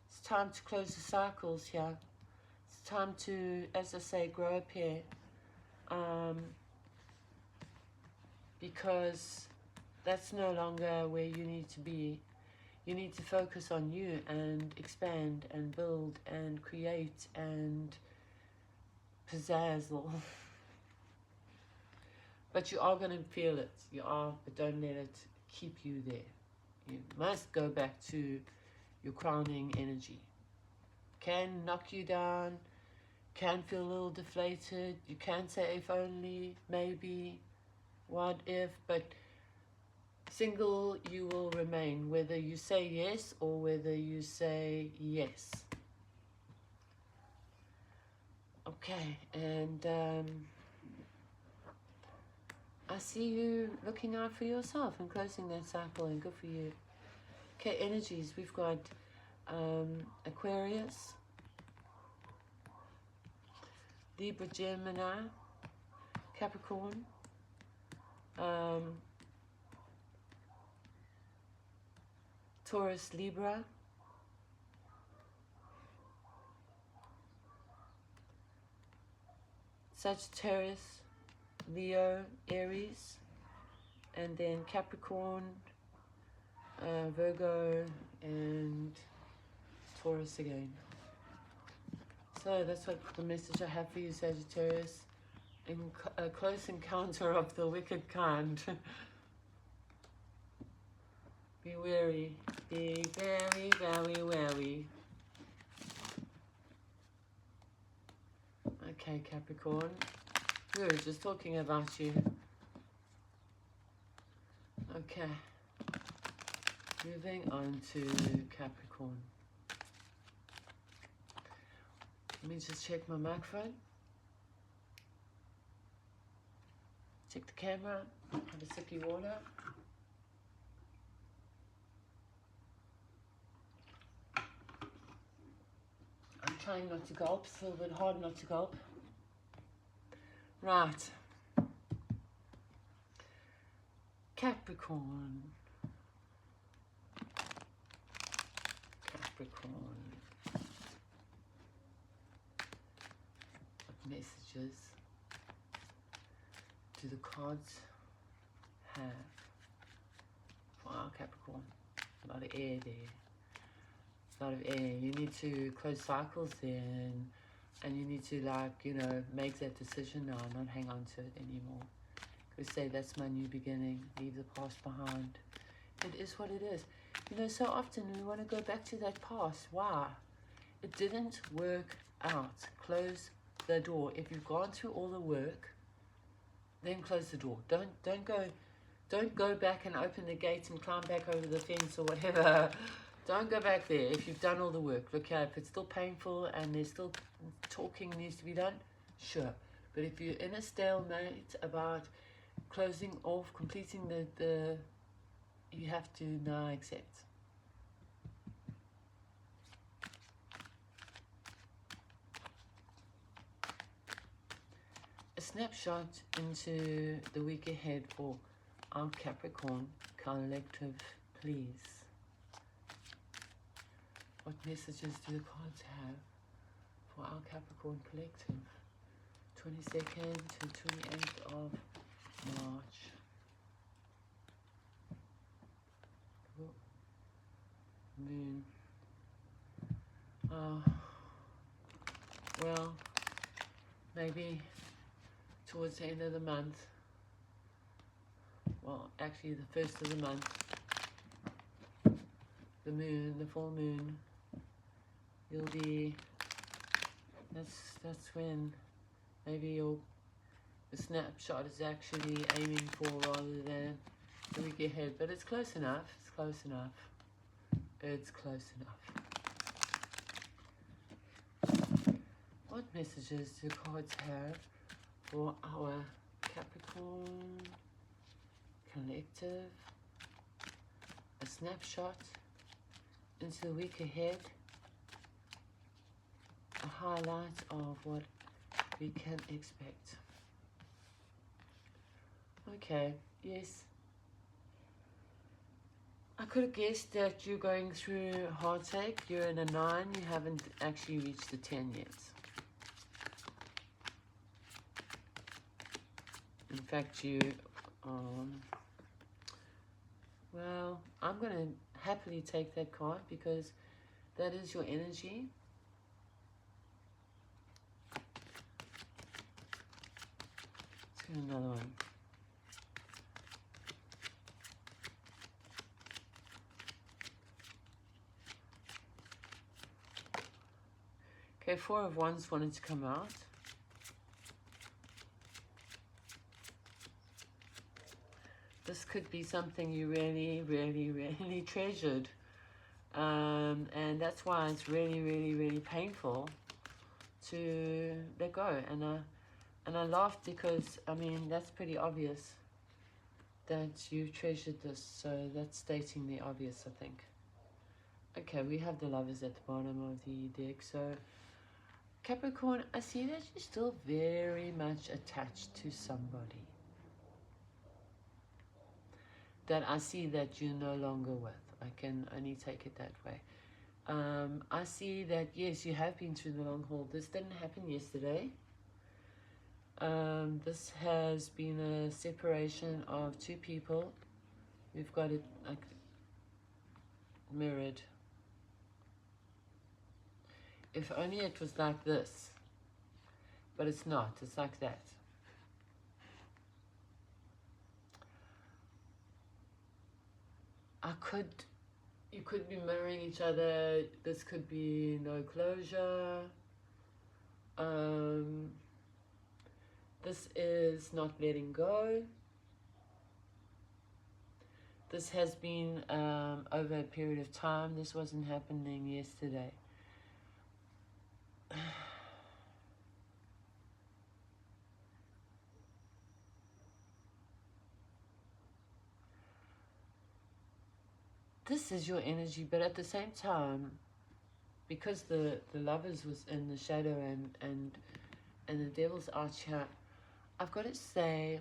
It's time to close the cycles here. It's time to, as I say, grow a pair. Because that's no longer where you need to be. You need to focus on you and expand and build and create and pizzazzle. But you are going to feel it. You are, but don't let it keep you there. You must go back to your crowning energy. Can knock you down, can feel a little deflated. You can say if only, maybe, what if, but single you will remain, whether you say yes or whether you say yes. Okay, and I see you looking out for yourself and closing that cycle, and good for you. Okay, energies, we've got Aquarius, Libra, Gemini, Capricorn, Taurus, Libra, Sagittarius, Leo, Aries, and then Capricorn, Virgo, and Taurus again. So that's what the message I have for you, Sagittarius. In a close encounter of the wicked kind. Be wary. Be very, very wary. Okay, Capricorn. We were just talking about you. Okay. Moving on to Capricorn. Let me just check my microphone. Check the camera. Have a sip of water. I'm trying not to gulp. It's a little bit hard not to gulp. Right. Capricorn. Capricorn. What messages do the cards have for our Capricorn? A lot of air there. A lot of air. You need to close cycles there, and you need to, like, you know, make that decision now, not hang on to it anymore. Because say, that's my new beginning. Leave the past behind. It is what it is. You know, so often we want to go back to that past. Why? It didn't work out. Close the door. If you've gone through all the work, then close the door. Don't go back and open the gate and climb back over the fence or whatever. Don't go back there if you've done all the work. Look, if it's still painful and there's still talking needs to be done, sure. But if you're in a stalemate about closing off, completing the you have to now accept. A snapshot into the week ahead for our Capricorn collective, please. What messages do the cards have for our Capricorn collective? 22nd to 28th of March. Moon. Well, maybe towards the end of the month. Well, actually the first of the month. The moon, the full moon. You'll be. That's when maybe the snapshot is actually aiming for rather than the week ahead. But it's close enough. It's close enough. It's close enough. What messages do cards have for our Capricorn collective? A snapshot into the week ahead. A highlight of what we can expect. Okay, yes. I could have guessed that you're going through heartache. You're in a 9. You haven't actually reached the 10 yet. In fact, you, well, I'm going to happily take that card because that is your energy. Let's get another one. Okay, Four of Wands wanted to come out. This could be something you really, really, really treasured. And that's why it's really, really, really painful to let go. And I laughed because, I mean, that's pretty obvious that you've treasured this. So that's stating the obvious, I think. Okay, we have the Lovers at the bottom of the deck. So Capricorn, I see that you're still very much attached to somebody that I see that you're no longer with. I can only take it that way. I see that, yes, you have been through the long haul. This didn't happen yesterday. This has been a separation of two people. We've got it like mirrored. If only it was like this. But it's not. It's like that. You could be mirroring each other. This could be no closure. This is not letting go. This has been over a period of time. This wasn't happening yesterday. This is your energy, but at the same time, because the Lovers was in the shadow and the Devil's out here, I've got to say,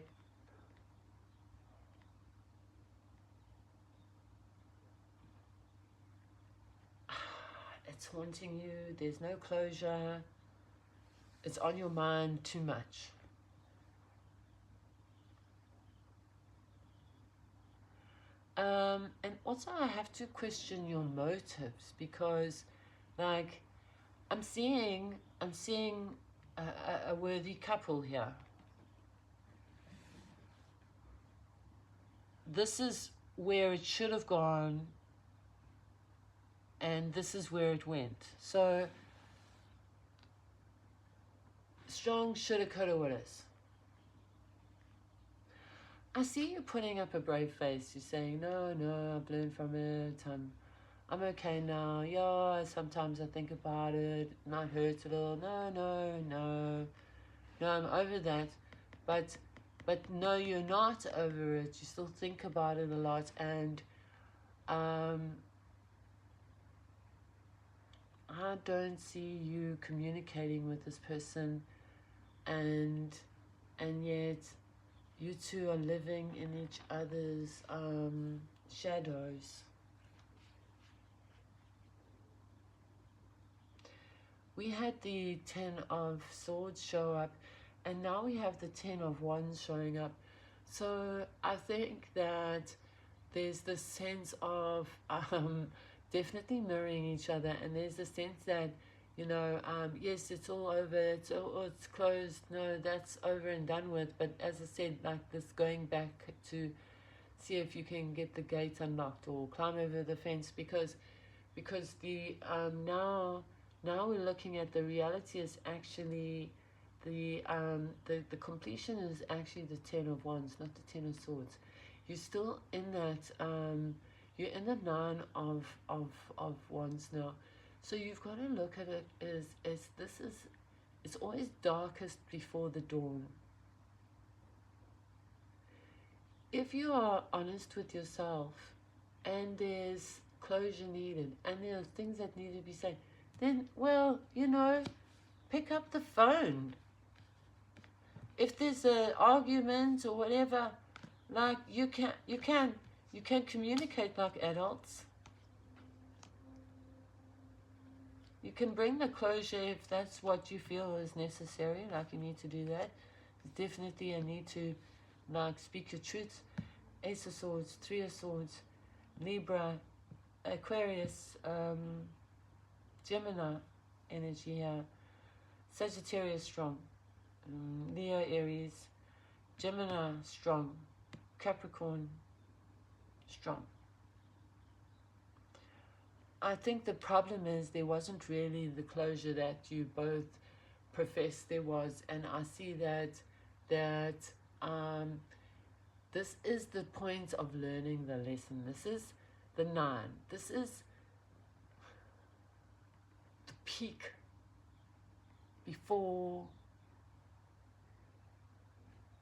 it's haunting you. There's no closure. It's on your mind too much. And also I have to question your motives because, like, I'm seeing a worthy couple here. This is where it should have gone, and this is where it went. So, strong shoulda, coulda, wouldas. I see you putting up a brave face. You're saying, no, I've learned from it. I'm okay now. Yeah, sometimes I think about it. It might hurt a little. No, I'm over that. But no, you're not over it. You still think about it a lot. And I don't see you communicating with this person. And yet you two are living in each other's shadows. We had the 10 of Swords show up, and now we have the 10 of Wands showing up. So I think that there's this sense of definitely mirroring each other, and there's a sense that, you know, yes, it's all over, it's closed, no, that's over and done with. But as I said, like this going back to see if you can get the gate unlocked or climb over the fence, because the now we're looking at the reality is actually the completion is actually the 10 of Wands, not the 10 of Swords. You're still in that you're in the 9 of Wands now. So you've got to look at it as it's always darkest before the dawn. If you are honest with yourself and there's closure needed and there are things that need to be said, then, well, you know, pick up the phone. If there's an argument or whatever, like you can communicate like adults. You can bring the closure if that's what you feel is necessary, like you need to do that. There's definitely a need to, like, speak your truth. Ace of Swords, 3 of Swords, Libra, Aquarius, Gemini energy here, Sagittarius strong, Leo, Aries, Gemini strong, Capricorn strong. I think the problem is there wasn't really the closure that you both professed there was, and I see that this is the point of learning the lesson. This is the 9. This is the peak before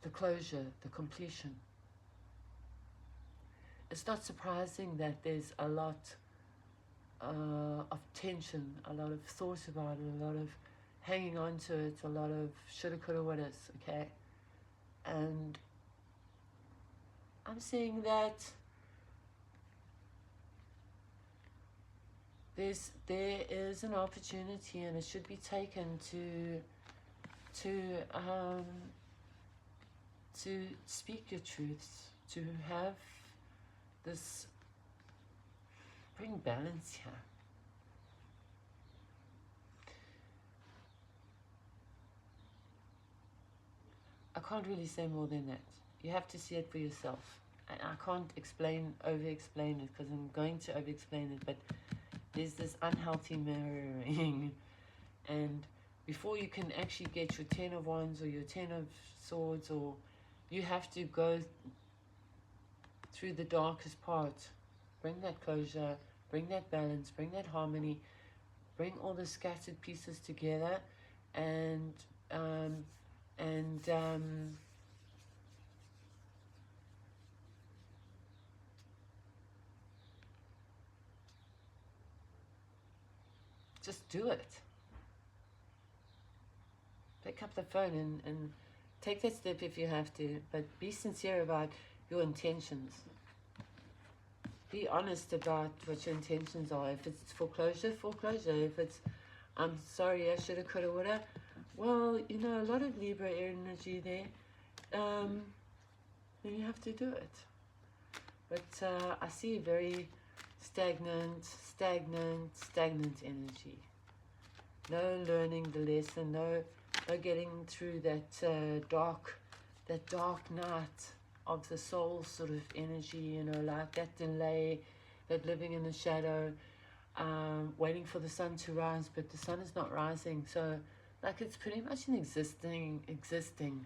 the closure, the completion. It's not surprising that there's a lot of tension, a lot of thought about it, a lot of hanging on to it, a lot of shoulda, coulda, wouldas, okay? And I'm saying that there is an opportunity, and it should be taken to speak your truths, to have this, bring balance here. I can't really say more than that. You have to see it for yourself. I can't over-explain it, because I'm going to over-explain it, but there's this unhealthy mirroring, and before you can actually get your 10 of Wands or your 10 of Swords, or you have to go through the darkest part, bring that closure, bring that balance, bring that harmony, bring all the scattered pieces together, and just do it. Pick up the phone and take that step if you have to, but be sincere about your intentions. Be honest about what your intentions are. If it's foreclosure, foreclosure. If it's, I'm sorry, I shoulda, coulda, woulda, well, you know, a lot of Libra energy there, then you have to do it. But I see very stagnant energy. No learning the lesson, no getting through that dark night of the soul sort of energy, you know, like that delay, that living in the shadow, waiting for the sun to rise, but the sun is not rising. So, like, it's pretty much an existing,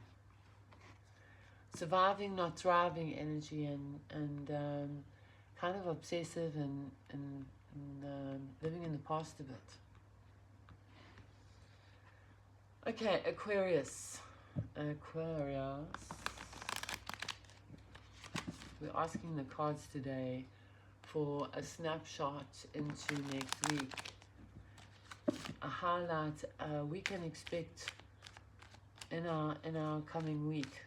surviving, not thriving energy, and kind of obsessive and living in the past a bit. Okay, Aquarius. We're asking the cards today for a snapshot into next week. A highlight we can expect in our coming week,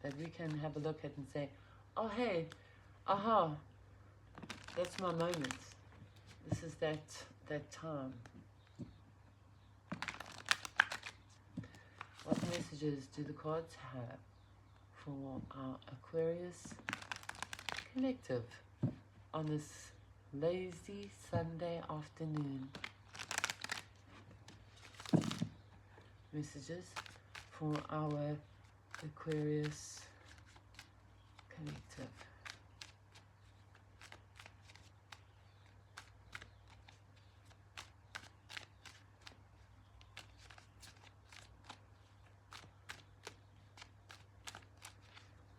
that we can have a look at and say, oh hey, aha, that's my moment. This is that time. What messages do the cards have for our Aquarius collective on this lazy Sunday afternoon? Messages for our Aquarius collective.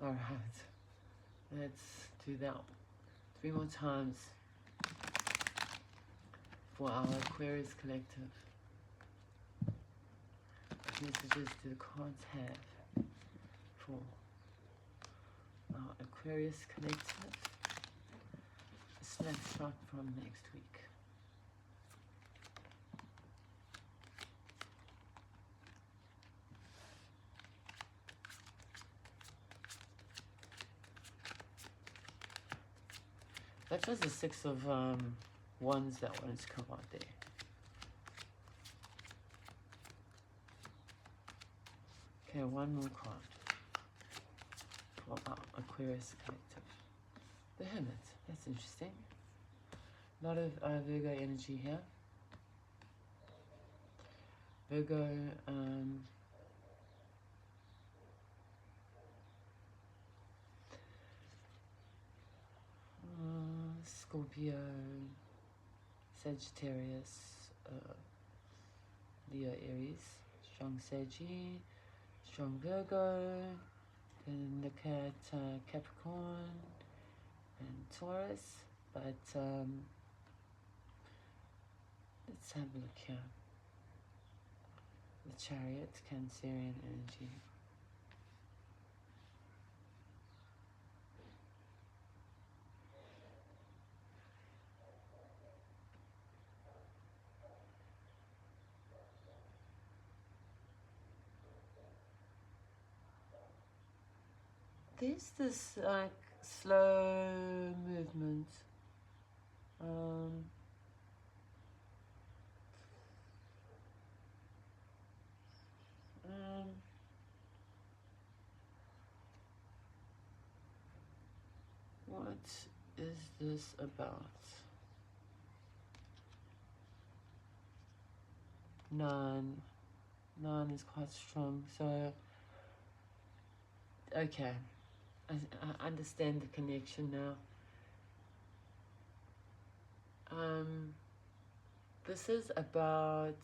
All right, let's do that 3 more times for our Aquarius collective. What messages do the cards have for our Aquarius collective? A snapshot from next week. That was the 6 of Wands that wanted to come out there. Okay, one more card for our Aquarius collective. The Hermit. That's interesting. A lot of Virgo energy here. Virgo, Scorpio, Sagittarius, Leo, Aries, strong Saggy, strong Virgo. Then look at Capricorn and Taurus, but let's have a look here. The Chariot, Cancerian energy. There's this like slow movement. What is this about? 9. 9 is quite strong, so okay. I understand the connection now. This is about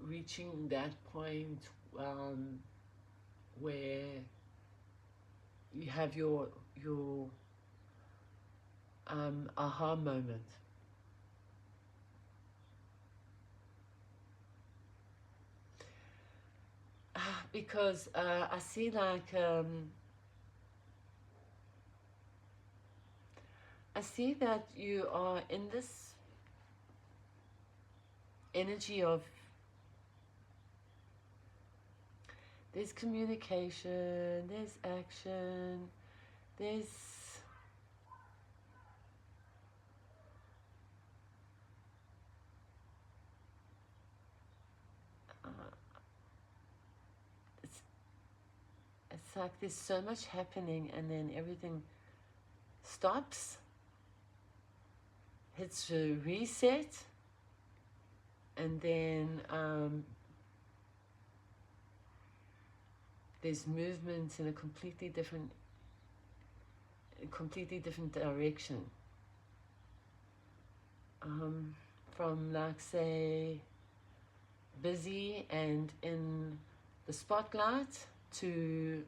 reaching that point where you have your aha moment. Because I see like I see that you are in this energy of there's communication, there's action, there's it's like there's so much happening and then everything stops, hits a reset, and then there's movement in a completely different direction. From like say busy and in the spotlight to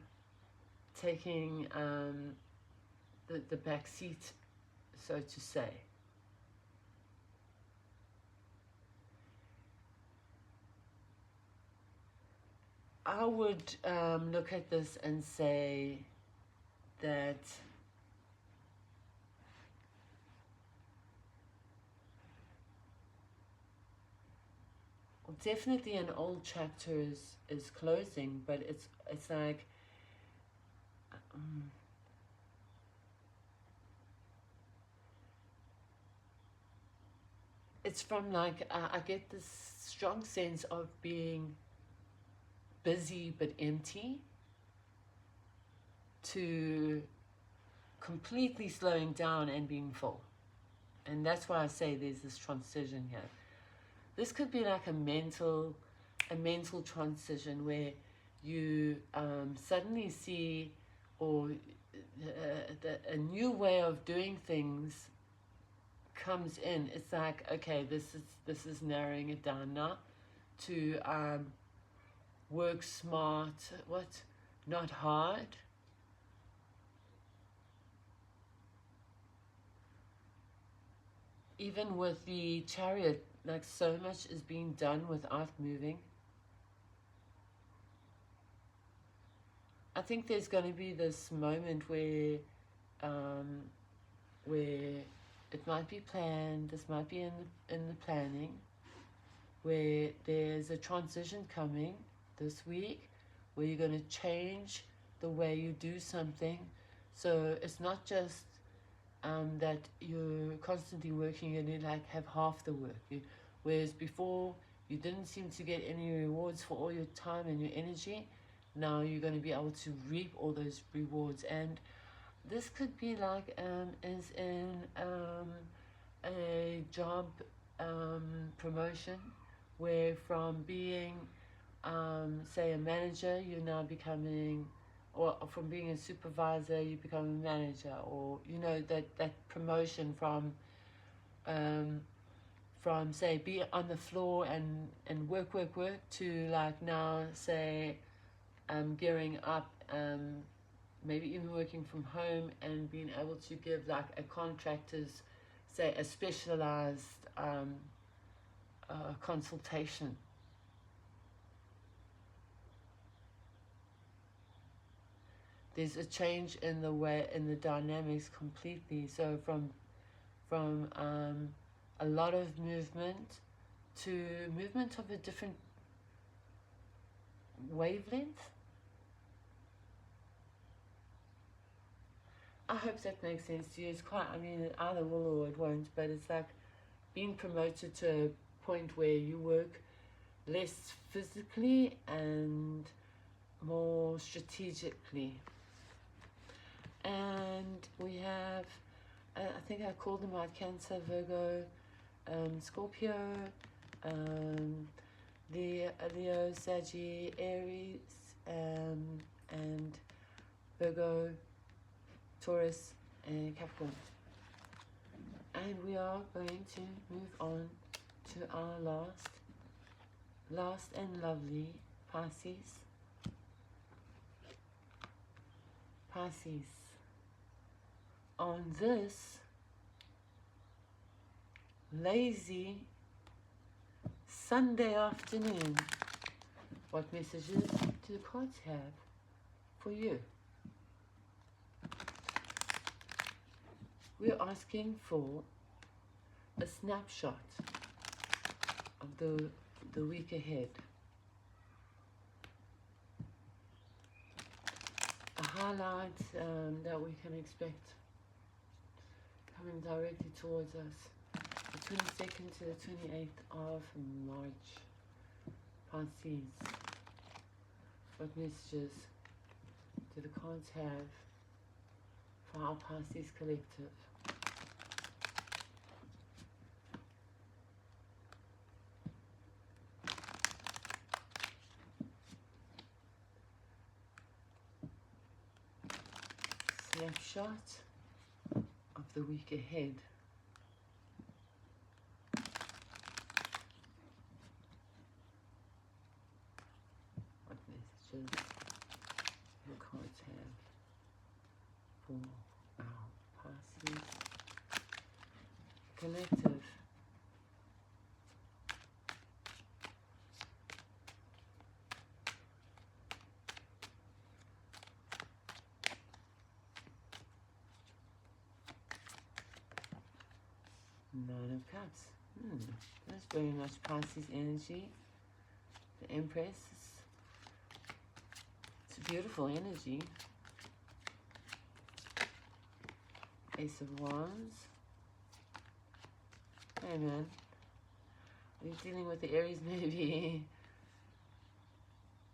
taking the back seat, so to say. I would look at this and say that definitely an old chapter is closing, but it's like it's from like I get this strong sense of being busy but empty to completely slowing down and being full. And that's why I say there's this transition here. This could be like a mental transition where you suddenly see or a new way of doing things comes in. It's like, okay, this is narrowing it down now to work smart, not hard. Even with the Chariot, like so much is being done without moving. I think there's going to be this moment where it might be planned, this might be in the planning, where there's a transition coming this week where you're going to change the way you do something. So it's not just that you're constantly working and you like have half the work. Whereas before you didn't seem to get any rewards for all your time and your energy, now you're going to be able to reap all those rewards. And this could be like is in a job promotion, where from being say a manager, you're now becoming, or from being a supervisor you become a manager, or you know, that promotion from say be on the floor and work to like now say gearing up, maybe even working from home and being able to give like a contractor's, say, a specialized consultation. There's a change in the way, in the dynamics completely. So from a lot of movement to movement of a different wavelength. I hope that makes sense to you. It's quite, I mean, it either will or it won't, but it's like being promoted to a point where you work less physically and more strategically. And we have, I think I called them out, Cancer, Virgo, Scorpio, Leo, Sagittarius, Aries, and Virgo, Taurus, and Capricorn. And we are going to move on to our last and lovely Pisces. Pisces. On this lazy Sunday afternoon, what messages do the cards have for you? We're asking for a snapshot of the week ahead. A highlight that we can expect coming directly towards us. The 22nd to the 28th of March. Pisces. What messages do the cards have for our Pisces collective? Snapshot of the week ahead. What messages do the cards have for our Pisces collective? Nine of Cups. That's very much Pisces energy. The Empress. It's a beautiful energy. Ace of Wands. Hey man. Are you dealing with the Aries maybe?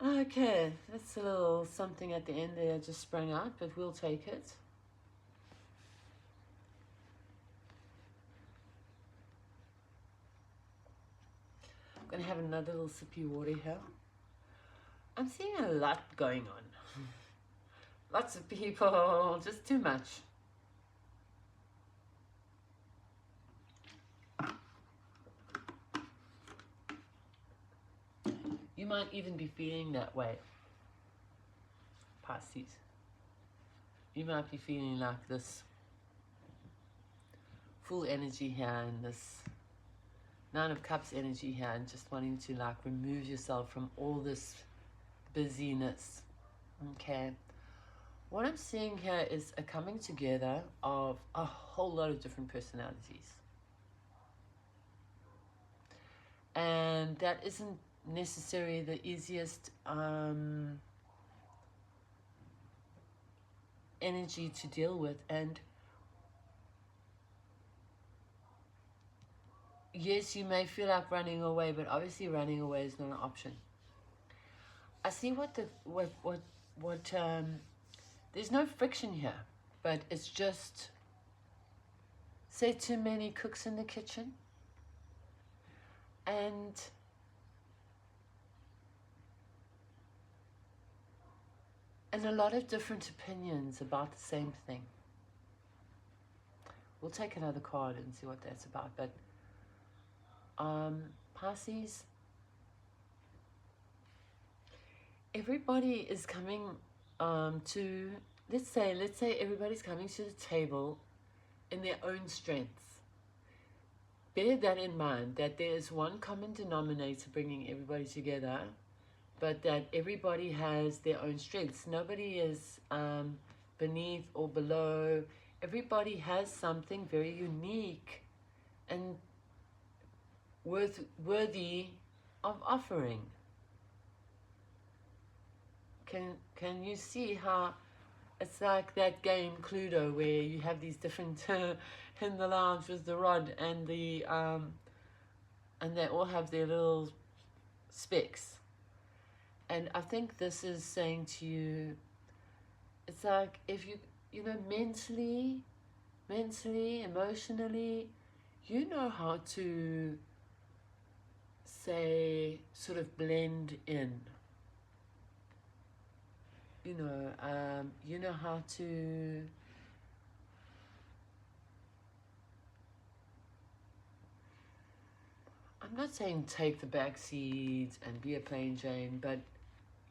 Okay, that's a little something at the end there just sprang out, but we'll take it. I'm gonna have another little sippy water here. I'm seeing a lot going on. Lots of people, just too much. You might even be feeling that way, Pisces. You might be feeling like this full energy here and this Nine of Cups energy here, and just wanting to like remove yourself from all this busyness. Okay. What I'm seeing here is a coming together of a whole lot of different personalities. And that isn't necessarily the easiest energy to deal with. And yes, you may feel like running away, but obviously running away is not an option. I see there's no friction here. but it's just, say, too many cooks in the kitchen, and a lot of different opinions about the same thing. We'll take another card and see what that's about. But Pisces, everybody is coming to, let's say everybody's coming to the table in their own strengths. Bear that in mind, that there is one common denominator bringing everybody together, but that everybody has their own strengths. Nobody is beneath or below. Everybody has something very unique and worthy of offering. Can you see how it's like that game Cluedo, where you have these different in the lounge with the rod and the and they all have their little specs. And I think this is saying to you, it's like if you know, mentally, emotionally, you know how to, say, sort of blend in. You know how to, I'm not saying take the back seat and be a plain Jane, but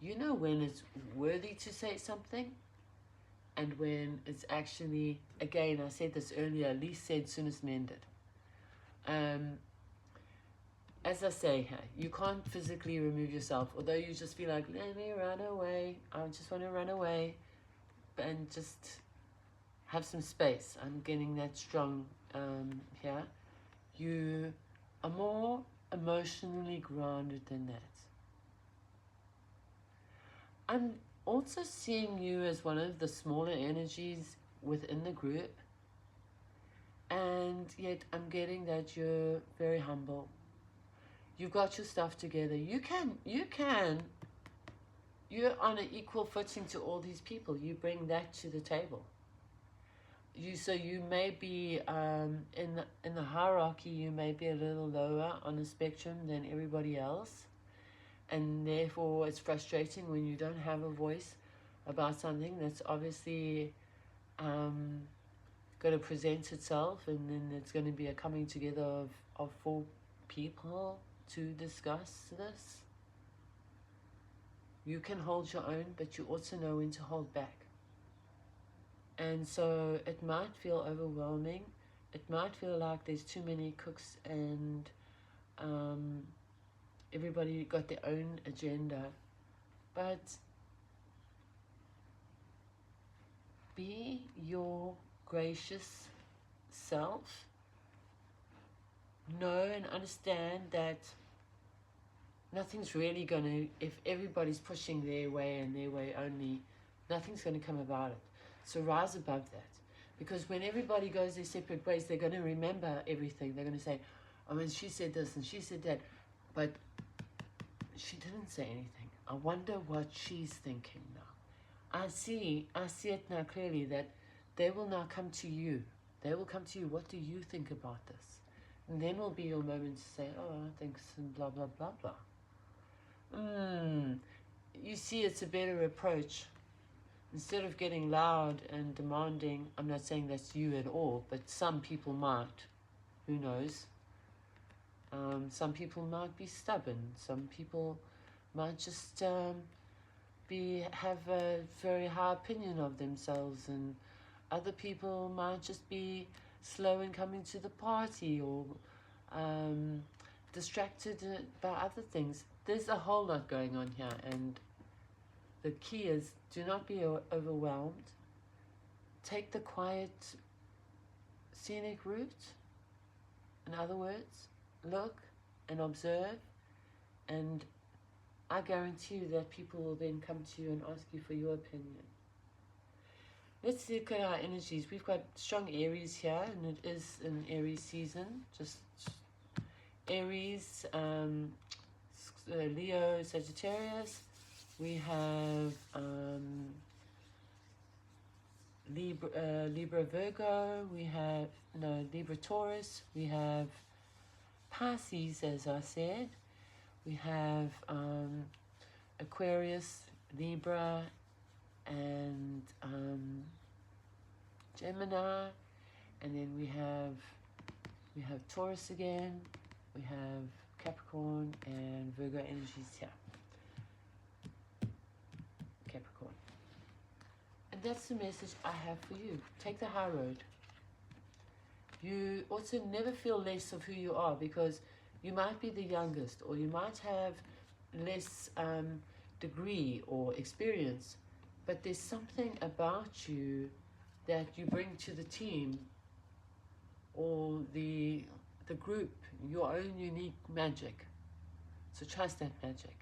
you know when it's worthy to say something and when it's actually, again, I said this earlier, least said, soonest mended. As I say, you can't physically remove yourself, although you just feel like, let me run away, I just want to run away and just have some space. I'm getting that strong here. You are more emotionally grounded than that. I'm also seeing you as one of the smaller energies within the group, and yet I'm getting that you're very humble. You've got your stuff together. You're on an equal footing to all these people. You bring that to the table. So you may be in the hierarchy, you may be a little lower on the spectrum than everybody else, and therefore it's frustrating when you don't have a voice about something that's obviously going to present itself, and then it's going to be a coming together of 4 people to discuss this. You can hold your own, but you also know when to hold back. And so it might feel overwhelming. It might feel like there's too many cooks and everybody got their own agenda. But be your gracious self. Know and understand that nothing's really going to, if everybody's pushing their way and their way only, nothing's going to come about it. So rise above that. Because when everybody goes their separate ways, they're going to remember everything. They're going to say, oh, and she said this and she said that, but she didn't say anything. I wonder what she's thinking now. I see it now clearly, that they will now come to you. They will come to you. What do you think about this? And then will be your moment to say, oh, I think some blah, blah, blah, blah. You see, it's a better approach. Instead of getting loud and demanding, I'm not saying that's you at all, but some people might. Who knows? Some people might be stubborn. Some people might just have a very high opinion of themselves, and other people might just be slow in coming to the party, or distracted by other things. There's a whole lot going on here, and the key is, do not be overwhelmed. Take the quiet, scenic route. In other words, look and observe, and I guarantee you that people will then come to you and ask you for your opinion. Let's look at our energies. We've got strong Aries here, and it is an Aries season. Just Aries, Leo, Sagittarius. We have Libra Virgo, we have, no, Libra Taurus, we have Pisces, as I said, we have Aquarius, Libra, and Gemini, and then we have Taurus again, we have Capricorn, and Virgo energies here. Capricorn. And that's the message I have for you. Take the high road. You also never feel less of who you are, because you might be the youngest, or you might have less degree or experience, but there's something about you that you bring to the team or the group, your own unique magic. So trust that magic.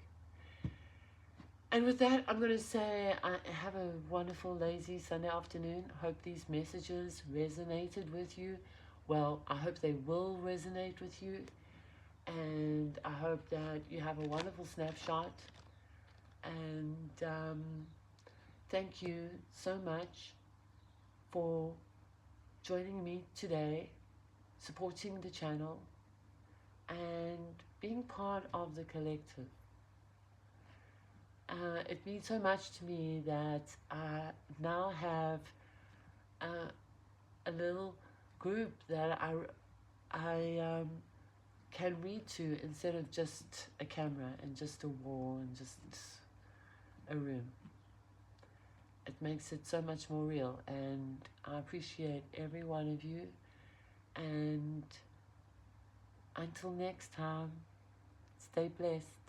And with that, I'm going to say have a wonderful, lazy Sunday afternoon. Hope these messages resonated with you. Well, I hope they will resonate with you. And I hope that you have a wonderful snapshot. And thank you so much for joining me today, supporting the channel, and being part of the collective. It means so much to me that I now have a little group that I can read to, instead of just a camera and just a wall and just a room. It makes it so much more real, and I appreciate every one of you. And until next time, stay blessed.